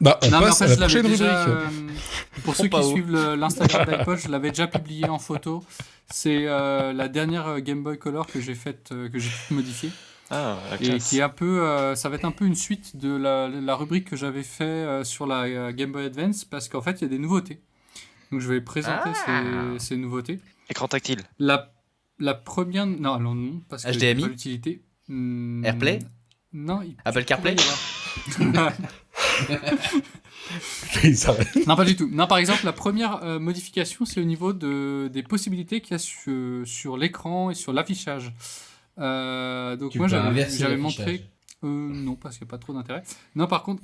Bah, on Non, mais en passe fait, à la je l'avais prochaine déjà, rubrique. pour ceux Pompe à qui eau. suivent l'Instagram d'iPod, je l'avais déjà publié en photo. C'est la dernière Game Boy Color que j'ai faite, que j'ai toute modifiée. Ah, la Et classe. qui est un peu, ça va être un peu une suite de la rubrique que j'avais fait sur la Game Boy Advance parce qu'en fait, il y a des nouveautés. Donc, je vais présenter ces nouveautés. Écran tactile. La première... Non, alors non, parce que j'ai HDMI? pas l'utilité. AirPlay? Non. Apple CarPlay? Il s'arrête. Non, pas du tout. Non, par exemple, la première modification, c'est au niveau des possibilités qu'il y a sur l'écran et sur l'affichage. Donc Tu moi, peux j'avais inverser montré... l'affichage. Non, parce qu'il n'y a pas trop d'intérêt. Non, par contre,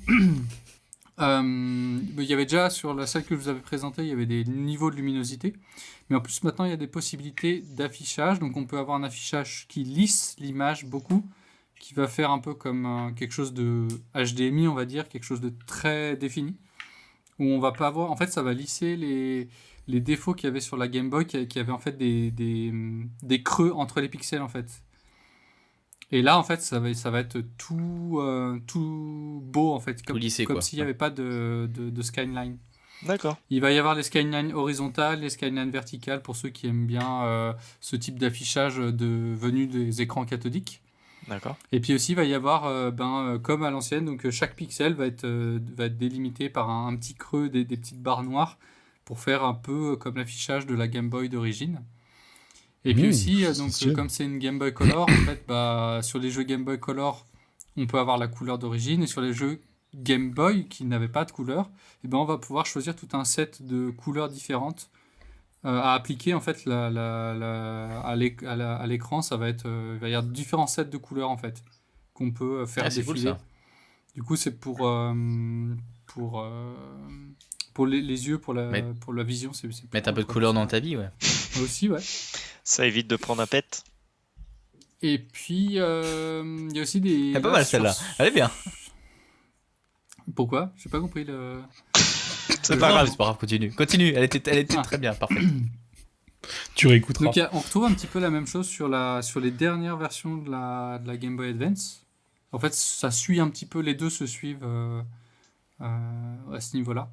il y avait déjà sur celle que je vous avais présentée, il y avait des niveaux de luminosité. Mais en plus, maintenant, il y a des possibilités d'affichage. Donc, on peut avoir un affichage qui lisse l'image beaucoup, qui va faire un peu comme quelque chose de HDMI, on va dire, quelque chose de très défini. Où on va pas avoir... En fait, ça va lisser les défauts qu'il y avait sur la Game Boy, qui avait en fait des creux entre les pixels, en fait. Et là, en fait, ça va être tout beau, en fait, comme lissé, quoi. s'il n'y avait pas de skyline. D'accord. Il va y avoir les skylines horizontales, les skylines verticales, pour ceux qui aiment bien ce type d'affichage venu des écrans cathodiques. D'accord. Et puis aussi, il va y avoir, comme à l'ancienne, donc chaque pixel va être délimité par un petit creux, des petites barres noires, pour faire un peu comme l'affichage de la Game Boy d'origine. Et puis aussi, donc, stylé. comme c'est une Game Boy Color, en fait, sur les jeux Game Boy Color, on peut avoir la couleur d'origine, et sur les jeux Game Boy qui n'avaient pas de couleur, on va pouvoir choisir tout un set de couleurs différentes à appliquer en fait à l'écran, ça va être il va y avoir différents sets de couleurs en fait qu'on peut faire c'est défiler. cool, ça. Du coup, c'est pour les yeux, pour la vision, c'est Mettre un peu de couleur dans ta vie, ouais. Aussi, ouais. Ça évite de prendre un pet. Et puis, il y a aussi des... Elle est pas mal celle-là, elle est bien. Pourquoi ? J'ai pas compris le... C'est pas grave. C'est pas grave, continue, elle était très bien, parfait. Tu réécouteras. Donc on retrouve un petit peu la même chose sur les dernières versions de la Game Boy Advance. En fait, ça suit un petit peu, les deux se suivent à ce niveau-là.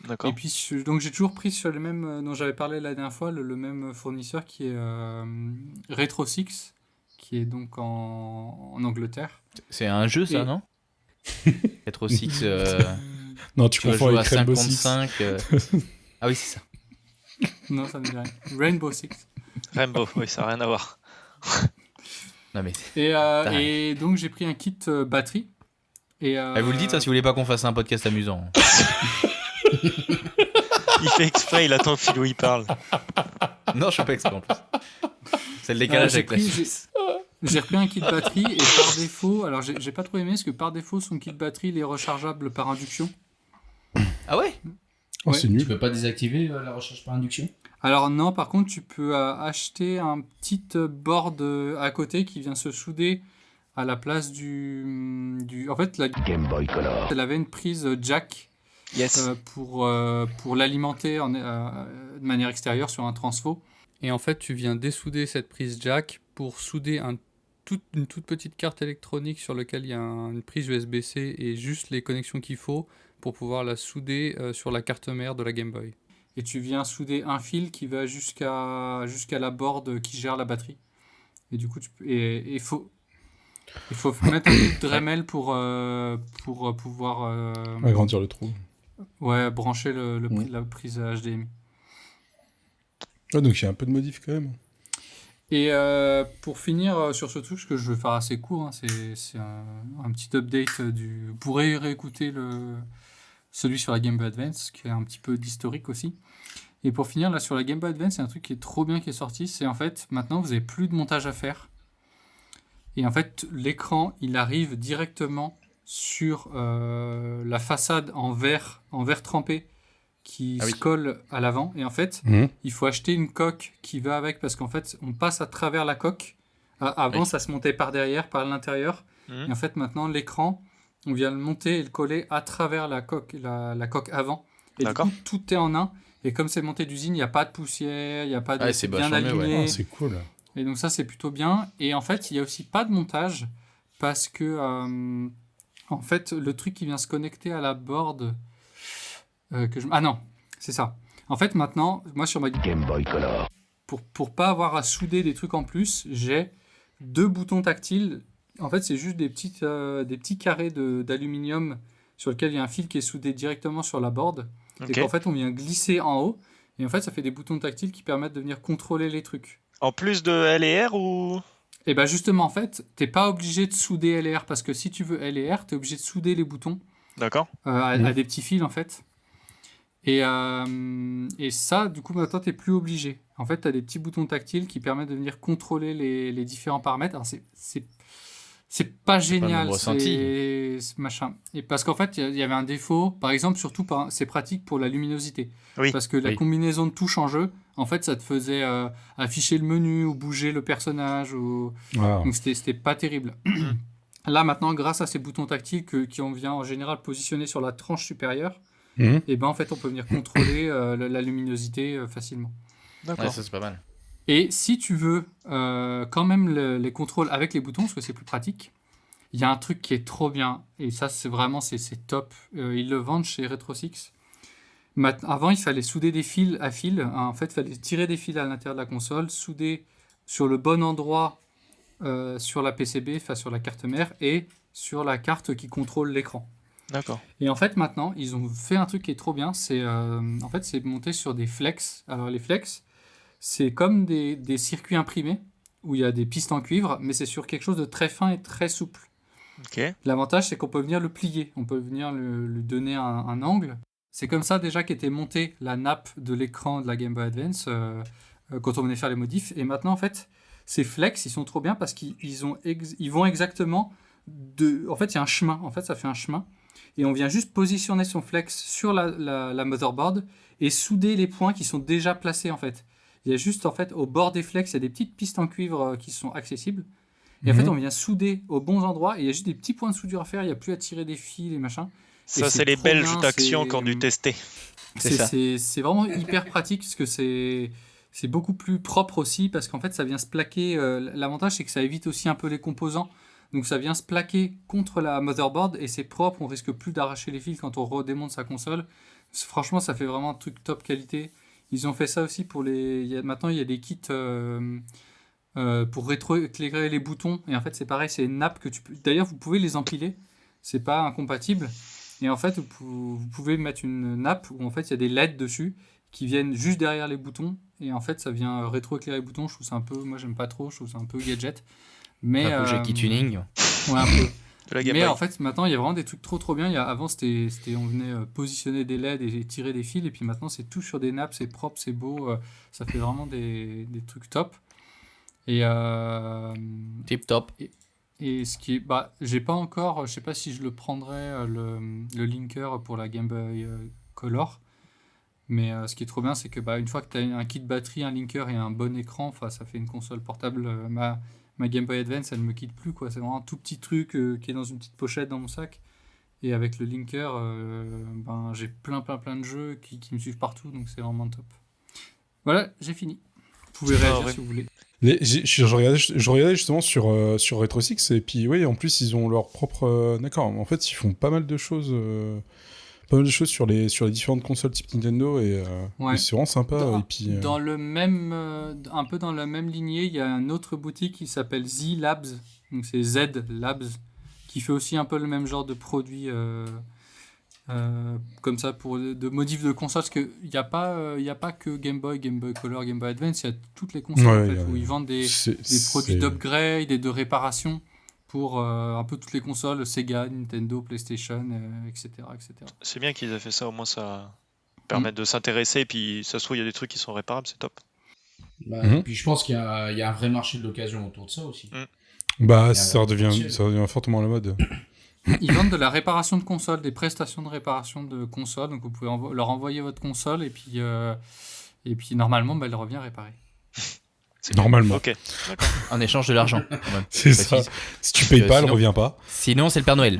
D'accord. Et puis, donc j'ai toujours pris sur le même dont j'avais parlé la dernière fois, le même fournisseur qui est Retro Six, qui est donc en Angleterre. C'est un jeu, ça, non Retro Six. Non, tu confonds avec Rainbow Six. Ah oui, c'est ça. Non, ça ne dit rien. Rainbow Six. Rainbow, oui, ça n'a rien à voir. Non, mais... Et donc j'ai pris un kit batterie. Et vous le dites, si vous voulez pas qu'on fasse un podcast amusant. Il fait exprès, il attend que Philou il parle. Non, je fais pas exprès en plus. C'est le décalage avec la Suisse. J'ai repris un kit batterie et par défaut, alors j'ai pas trop aimé parce que par défaut son kit batterie il est rechargeable par induction. Ah ouais? Oh, Ouais. c'est Tu nul. peux pas désactiver la recharge par induction? Alors non, par contre tu peux acheter un petit board à côté qui vient se souder à la place du... En fait la Game Boy Color. elle avait une prise jack Yes. pour l'alimenter de manière extérieure sur un transfo. Et en fait, tu viens dessouder cette prise jack pour souder une toute petite carte électronique sur laquelle il y a une prise USB-C et juste les connexions qu'il faut pour pouvoir la souder sur la carte mère de la Game Boy. Et tu viens souder un fil qui va jusqu'à la board qui gère la batterie. Et du coup, il faut mettre un peu de Dremel pour pouvoir Agrandir le trou. brancher la prise HDMI. Ouais, donc il y a un peu de modif quand même. Et pour finir sur ce truc, ce que je vais faire assez court, hein, c'est un petit update Vous pourrez réécouter celui sur la Game Boy Advance, qui est un petit peu d'historique aussi. Et pour finir, là, sur la Game Boy Advance, c'est un truc qui est trop bien qui est sorti. C'est en fait, maintenant, vous n'avez plus de montage à faire. Et en fait, l'écran, il arrive directement sur la façade en verre trempé qui se colle à l'avant. Et en fait, il faut acheter une coque qui va avec parce qu'en fait, on passe à travers la coque. Avant, ça se montait par derrière, par l'intérieur. Et en fait, maintenant, l'écran, on vient le monter et le coller à travers la coque avant. Et du coup, tout est en un. Et comme c'est monté d'usine, il n'y a pas de poussière, il n'y a pas de... c'est bien aligné. aligné. Ah, c'est cool. Et donc ça, c'est plutôt bien. Et en fait, il n'y a aussi pas de montage parce que, en fait, le truc qui vient se connecter à la board... Ah non, c'est ça. En fait, maintenant, moi, sur ma Game Boy Color. Pour pas avoir à souder des trucs en plus, j'ai 2 boutons tactiles. En fait, c'est juste des petits carrés d'aluminium sur lesquels il y a un fil qui est soudé directement sur la board. Et qu'en fait, on vient glisser en haut. Et en fait, ça fait des boutons tactiles qui permettent de venir contrôler les trucs. En plus de L et R ou... Et bien justement, en fait, t'es pas obligé de souder L et R parce que si tu veux L et R, t'es obligé de souder les boutons D'accord. à des petits fils en fait. Et ça, du coup, maintenant, t'es plus obligé. En fait, t'as des petits boutons tactiles qui permettent de venir contrôler les différents paramètres. Alors, c'est pas génial, c'est machin. Et parce qu'en fait, il y avait un défaut. Par exemple, surtout, c'est pratique pour la luminosité. Oui. Parce que la combinaison de touches en jeu, en fait, ça te faisait afficher le menu ou bouger le personnage. Donc, c'était pas terrible. Là, maintenant, grâce à ces boutons tactiles qui on vient en général positionner sur la tranche supérieure, et ben en fait, on peut venir contrôler la luminosité facilement. D'accord. Ouais, ça, c'est pas mal. Et si tu veux quand même les contrôles avec les boutons, parce que c'est plus pratique, il y a un truc qui est trop bien. Et ça, c'est vraiment c'est top. Ils le vendent chez Retro Six. Avant, il fallait souder des fils à fil. En fait, il fallait tirer des fils à l'intérieur de la console, souder sur le bon endroit sur la PCB, enfin sur la carte mère, et sur la carte qui contrôle l'écran. D'accord. Et en fait, maintenant, ils ont fait un truc qui est trop bien. C'est monté sur des flex. Alors, les flex, c'est comme des circuits imprimés où il y a des pistes en cuivre, mais c'est sur quelque chose de très fin et très souple. Ok. L'avantage, c'est qu'on peut venir le plier. On peut venir lui donner un angle. C'est comme ça déjà qu'était montée la nappe de l'écran de la Game Boy Advance quand on venait faire les modifs. Et maintenant, en fait, ces flex, ils sont trop bien parce ils vont exactement en fait, il y a un chemin. En fait, ça fait un chemin. Et on vient juste positionner son flex sur la motherboard et souder les points qui sont déjà placés, en fait. Il y a juste, en fait, au bord des flex, il y a des petites pistes en cuivre qui sont accessibles. Et en fait, on vient souder aux bons endroits et il y a juste des petits points de soudure à faire. Il n'y a plus à tirer des fils et machin. Ça, c'est les Belges d'Action qui ont dû tester. C'est vraiment hyper pratique parce que c'est beaucoup plus propre aussi parce qu'en fait, ça vient se plaquer. L'avantage, c'est que ça évite aussi un peu les composants. Donc, ça vient se plaquer contre la motherboard et c'est propre. On risque plus d'arracher les fils quand on redémonte sa console. Franchement, ça fait vraiment un truc top qualité. Ils ont fait ça aussi pour maintenant, il y a des kits pour rétroéclairer les boutons. Et en fait, c'est pareil, c'est une nappe que tu peux. D'ailleurs, vous pouvez les empiler. C'est pas incompatible. Et en fait, vous pouvez mettre une nappe où en fait, il y a des LED dessus qui viennent juste derrière les boutons. Et en fait, ça vient rétroéclairer les boutons. Je trouve ça un peu. Moi, j'aime pas trop. Je trouve ça un peu gadget. Mais, un peu Jackie Tuning. Ouais, un peu. Mais en fait, maintenant, il y a vraiment des trucs trop bien. Avant, on venait positionner des LED et tirer des fils. Et puis maintenant, c'est tout sur des nappes. C'est propre, c'est beau. Ça fait vraiment des trucs top. Et Tip top. Et ce qui est, j'ai pas encore, je sais pas si je le prendrais le linker pour la Game Boy Color, mais ce qui est trop bien, c'est que une fois que tu as un kit batterie, un linker et un bon écran, ça fait une console portable. Ma Game Boy Advance, elle me quitte plus, quoi. C'est vraiment un tout petit truc qui est dans une petite pochette dans mon sac. Et avec le linker, j'ai plein de jeux qui me suivent partout, donc c'est vraiment top. Voilà, j'ai fini. Vous pouvez réagir si vous voulez. Je regardais justement sur Retro6 et puis oui, en plus ils ont leur propre d'accord. En fait, ils font pas mal de choses sur les différentes consoles type Nintendo et c'est vraiment sympa. Un peu dans la même lignée, il y a une autre boutique qui s'appelle Z Labs, donc c'est Z Labs, qui fait aussi un peu le même genre de produit. Comme ça pour de modifs de consoles, parce qu'il n'y a pas que Game Boy Color, Game Boy Advance, il y a toutes les consoles où ils vendent des produits d'upgrade et de réparation pour un peu toutes les consoles, Sega, Nintendo, PlayStation, etc. C'est bien qu'ils aient fait ça, au moins ça permet de s'intéresser et puis ça se trouve il y a des trucs qui sont réparables, c'est top. Puis je pense qu'il y a un vrai marché de l'occasion autour de ça aussi. Ça redevient fortement à la mode. Ils vendent de la réparation de console, des prestations de réparation de console. Donc vous pouvez leur envoyer votre console et puis normalement, elle revient réparée. Normalement. Ok. En échange de l'argent. C'est ça. Si tu payes pas, elle revient pas. Sinon, c'est le Père Noël.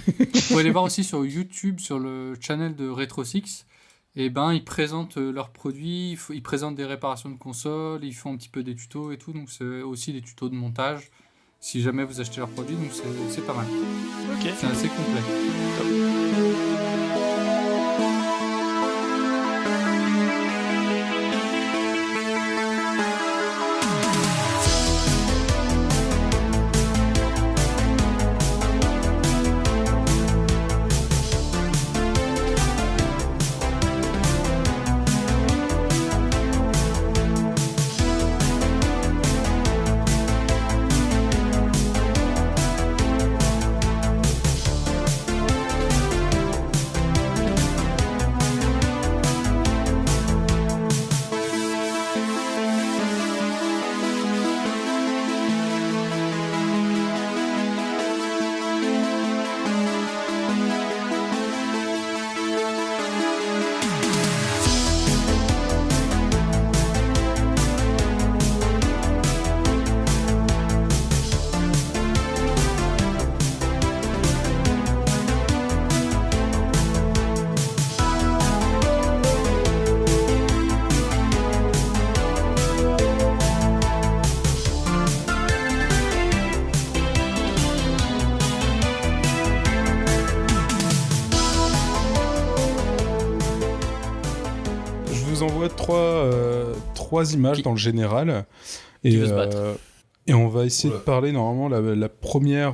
Vous pouvez les voir aussi sur YouTube, sur le channel de Retro6. Et ils présentent leurs produits, ils présentent des réparations de console, ils font un petit peu des tutos et tout. Donc c'est aussi des tutos de montage. Si jamais vous achetez leurs produits, donc c'est pas mal. Ok. C'est assez complet. Top. Trois images dans le général et on va essayer de parler normalement la première.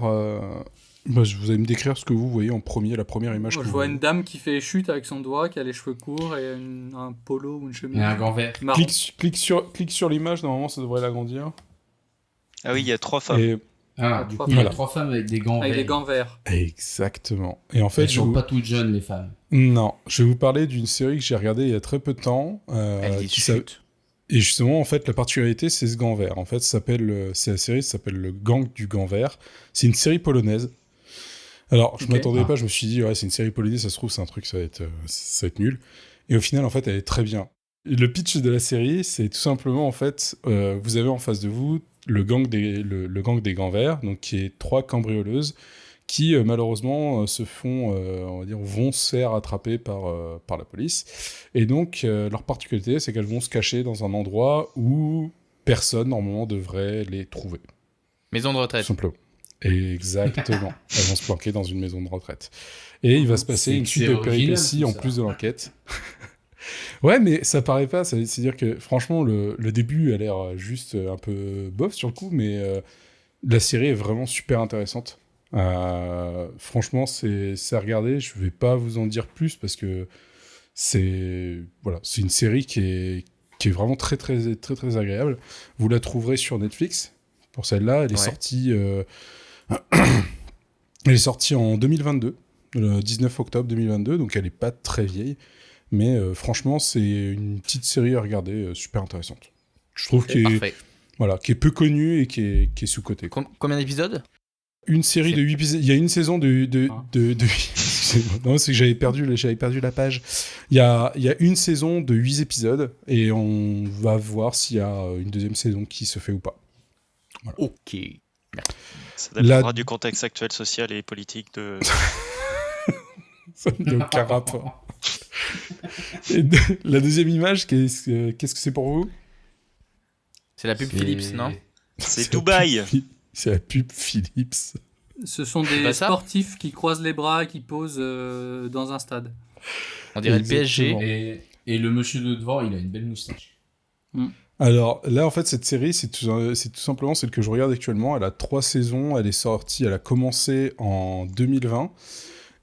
Vous allez me décrire ce que vous voyez en premier, la première image. Moi, je vois une dame qui fait chute avec son doigt, qui a les cheveux courts et un polo ou une chemise. Et un gant vert. Clique sur l'image, normalement ça devrait l'agrandir. Ah oui, il y a 3 femmes. Ah, du coup, il y a 3 femmes avec des gants verts. Avec des gants verts. Exactement. Et en fait, elles sont pas toutes jeunes, les femmes. Non, je vais vous parler d'une série que j'ai regardée il y a très peu de temps. Et justement, en fait, la particularité, c'est ce gant vert. En fait, c'est la série, ça s'appelle Le Gang du Gant Vert. C'est une série polonaise. Alors, je m'attendais pas, je me suis dit, ouais, c'est une série polonaise, ça se trouve, c'est un truc, ça va être nul. Et au final, en fait, elle est très bien. Et le pitch de la série, c'est tout simplement, en fait, vous avez en face de vous le gang des Gants Verts, donc qui est 3 cambrioleuses qui malheureusement vont se faire attraper par la police. Et donc, leur particularité, c'est qu'elles vont se cacher dans un endroit où personne, normalement, devrait les trouver. Maison de retraite. Tout simplement. Exactement. Elles vont se planquer dans une maison de retraite. Et il va se passer une suite de péripéties en plus de l'enquête. Ouais, mais ça paraît pas. C'est-à-dire que, franchement, le début a l'air juste un peu bof sur le coup, mais la série est vraiment super intéressante. Franchement, c'est à regarder. Je vais pas vous en dire plus parce que c'est une série qui est vraiment très très très très agréable. Vous la trouverez sur Netflix. Pour celle-là, elle est sortie en 2022, le 19 octobre 2022, donc elle est pas très vieille. Mais franchement, c'est une petite série à regarder, super intéressante. Je trouve qu'elle est peu connue et qui est sous-cotée. Combien d'épisodes ? Une série de 8 épisodes. Il y a une saison de non, c'est que j'avais perdu la page. Il y a une saison de 8 épisodes et on va voir s'il y a une deuxième saison qui se fait ou pas. Voilà. Ok. Ça dépendra du contexte actuel, social et politique de... Ça n'a aucun rapport. Et la deuxième image, qu'est-ce que c'est pour vous ? C'est la pub Philips, non ? C'est Dubaï. C'est la pub Philips. Ce sont des sportifs qui croisent les bras et qui posent dans un stade. On dirait exactement. Le PSG. Et le monsieur de devant, il a une belle moustache. Alors là, en fait, cette série, c'est tout simplement celle que je regarde actuellement. Elle a 3 saisons. Elle a commencé en 2020.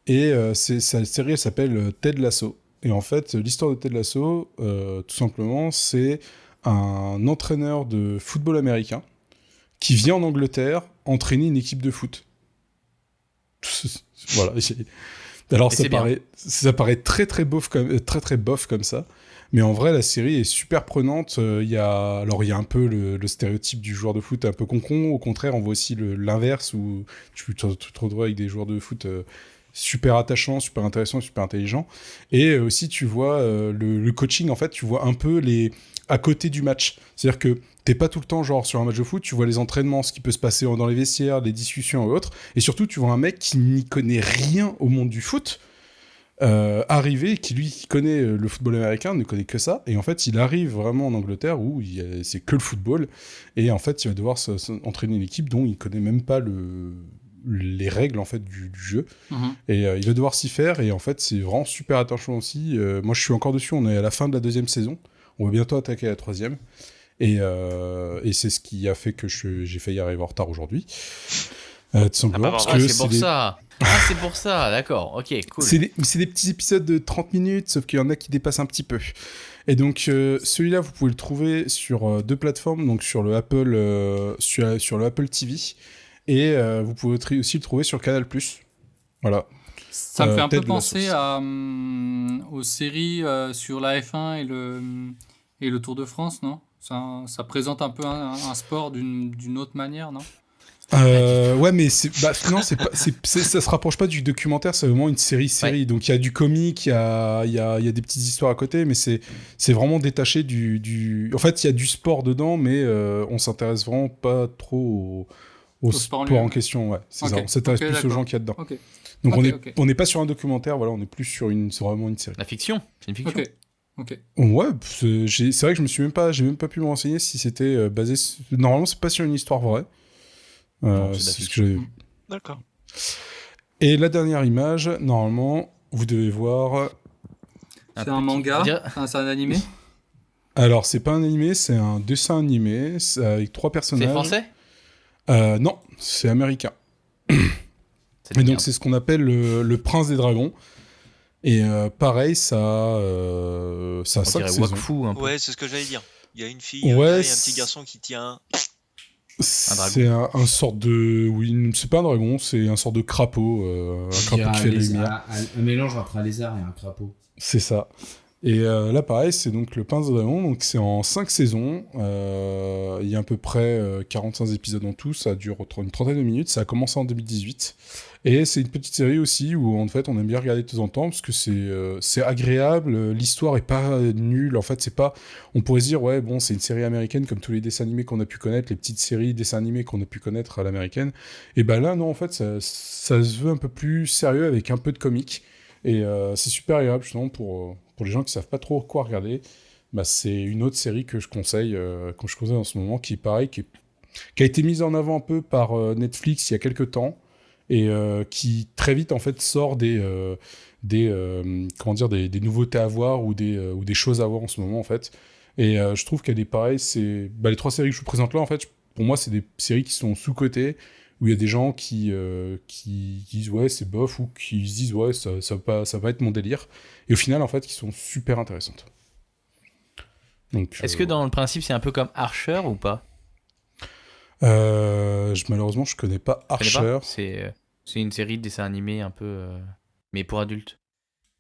Et cette série, elle s'appelle Ted Lasso. Et en fait, l'histoire de Ted Lasso, tout simplement, c'est un entraîneur de football américain qui vient en Angleterre entraîner une équipe de foot. Voilà. Alors ça paraît très très bof comme ça, mais en vrai la série est super prenante. Il y a un peu le stéréotype du joueur de foot un peu concon. Au contraire, on voit aussi l'inverse où tu te retrouves avec des joueurs de foot super attachants, super intéressants, super intelligents. Et aussi tu vois le coaching, en fait, tu vois un peu à côté du match. C'est-à-dire que t'es pas tout le temps genre sur un match de foot, tu vois les entraînements, ce qui peut se passer dans les vestiaires, les discussions et autres, et surtout tu vois un mec qui n'y connaît rien au monde du foot arriver, qui connaît le football américain, ne connaît que ça, et en fait il arrive vraiment en Angleterre où c'est que le football, et en fait il va devoir entraîner une équipe dont il connaît même pas les règles en fait du jeu, et il va devoir s'y faire, et en fait c'est vraiment super attachant aussi. Moi je suis encore dessus, on est à la fin de la 2e saison, on va bientôt attaquer la 3e. Et c'est ce qui a fait que j'ai failli arriver en retard aujourd'hui. Tout simplement. C'est pour ça, d'accord, ok, cool. C'est des petits épisodes de 30 minutes, sauf qu'il y en a qui dépassent un petit peu. Et donc, celui-là, vous pouvez le trouver sur 2 plateformes, donc sur le Apple TV, et vous pouvez aussi le trouver sur Canal+. Voilà. Ça me fait un peu penser aux séries sur la F1 et le Tour de France, non ? Ça présente un peu un sport d'une autre manière, non ? Ouais, mais non, ça se rapproche pas du documentaire, c'est vraiment une série. Ouais. Donc il y a du comique, il y a des petites histoires à côté, mais c'est vraiment détaché du. En fait, il y a du sport dedans, mais on s'intéresse vraiment pas trop au sport en question. Ouais, c'est ça. On s'intéresse plus aux gens qu'il y a dedans. Okay. Donc on n'est pas sur un documentaire, voilà, on est plus sur vraiment une série. La fiction, c'est une fiction. Ok. Ouais, c'est vrai que j'ai même pas pu me renseigner si c'était basé. Normalement, c'est pas sur une histoire vraie. C'est ce que j'avais vu. D'accord. Et la dernière image, normalement, vous devez voir. C'est un manga. C'est un animé. Alors, c'est pas un animé, c'est un dessin animé avec 3 personnages. C'est français ? Non, c'est américain. Et donc, c'est ce qu'on appelle le Prince des Dragons. Et pareil, ça a 5 saisons. Wakfu, un peu. Ouais, c'est ce que j'allais dire. Il y a une fille et un petit garçon qui tient C'est un sorte de... Oui, c'est pas un dragon, c'est un sorte de crapaud. Un crapaud qui fait la lumière. Un mélange entre un lézard et un crapaud. C'est ça. Et là, pareil, c'est donc le Pince Dragon. Donc, c'est en 5 saisons. Il y a à peu près 45 épisodes en tout. Ça dure une trentaine de minutes. Ça a commencé en 2018. Et c'est une petite série aussi où, en fait, on aime bien regarder de temps en temps parce que c'est agréable. L'histoire est pas nulle. En fait, c'est pas... On pourrait se dire, ouais, bon, c'est une série américaine comme tous les dessins animés qu'on a pu connaître, les petites séries dessins animés qu'on a pu connaître à l'américaine. Et ben là, non, en fait, ça se veut un peu plus sérieux avec un peu de comique. Et c'est super agréable, justement, pour les gens qui savent pas trop quoi regarder. Bah, c'est une autre série que je conseille en ce moment, qui est pareil, qui a été mise en avant un peu par Netflix il y a quelques temps, et qui très vite, en fait, sort des nouveautés à voir ou des choses à voir en ce moment, en fait. Et je trouve qu'elle est pareille, les 3 séries que je vous présente là, en fait, pour moi, c'est des séries qui sont sous-cotées, où il y a des gens qui disent ouais c'est bof, ou qui se disent ouais ça va être mon délire, et au final en fait qui sont super intéressantes. Donc, est-ce que dans le principe c'est un peu comme Archer ou pas? Malheureusement je connais pas Archer. C'est une série de dessins animés un peu mais pour adultes.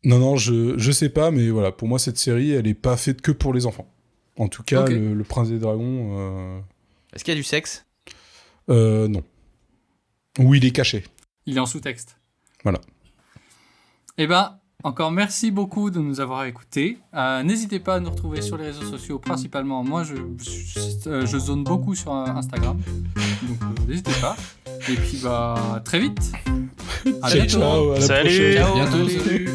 Non je sais pas, mais voilà, pour moi cette série elle est pas faite que pour les enfants. En tout cas, okay. le Prince des Dragons... Est-ce qu'il y a du sexe? Non. Ou il est caché. Il est en sous-texte. Voilà. Eh ben, encore merci beaucoup de nous avoir écoutés. N'hésitez pas à nous retrouver sur les réseaux sociaux, principalement. Moi, je zone beaucoup sur Instagram. Donc, n'hésitez pas. Et puis, très vite. À bientôt. Ciao, à la prochaine. Ciao, bientôt, salut.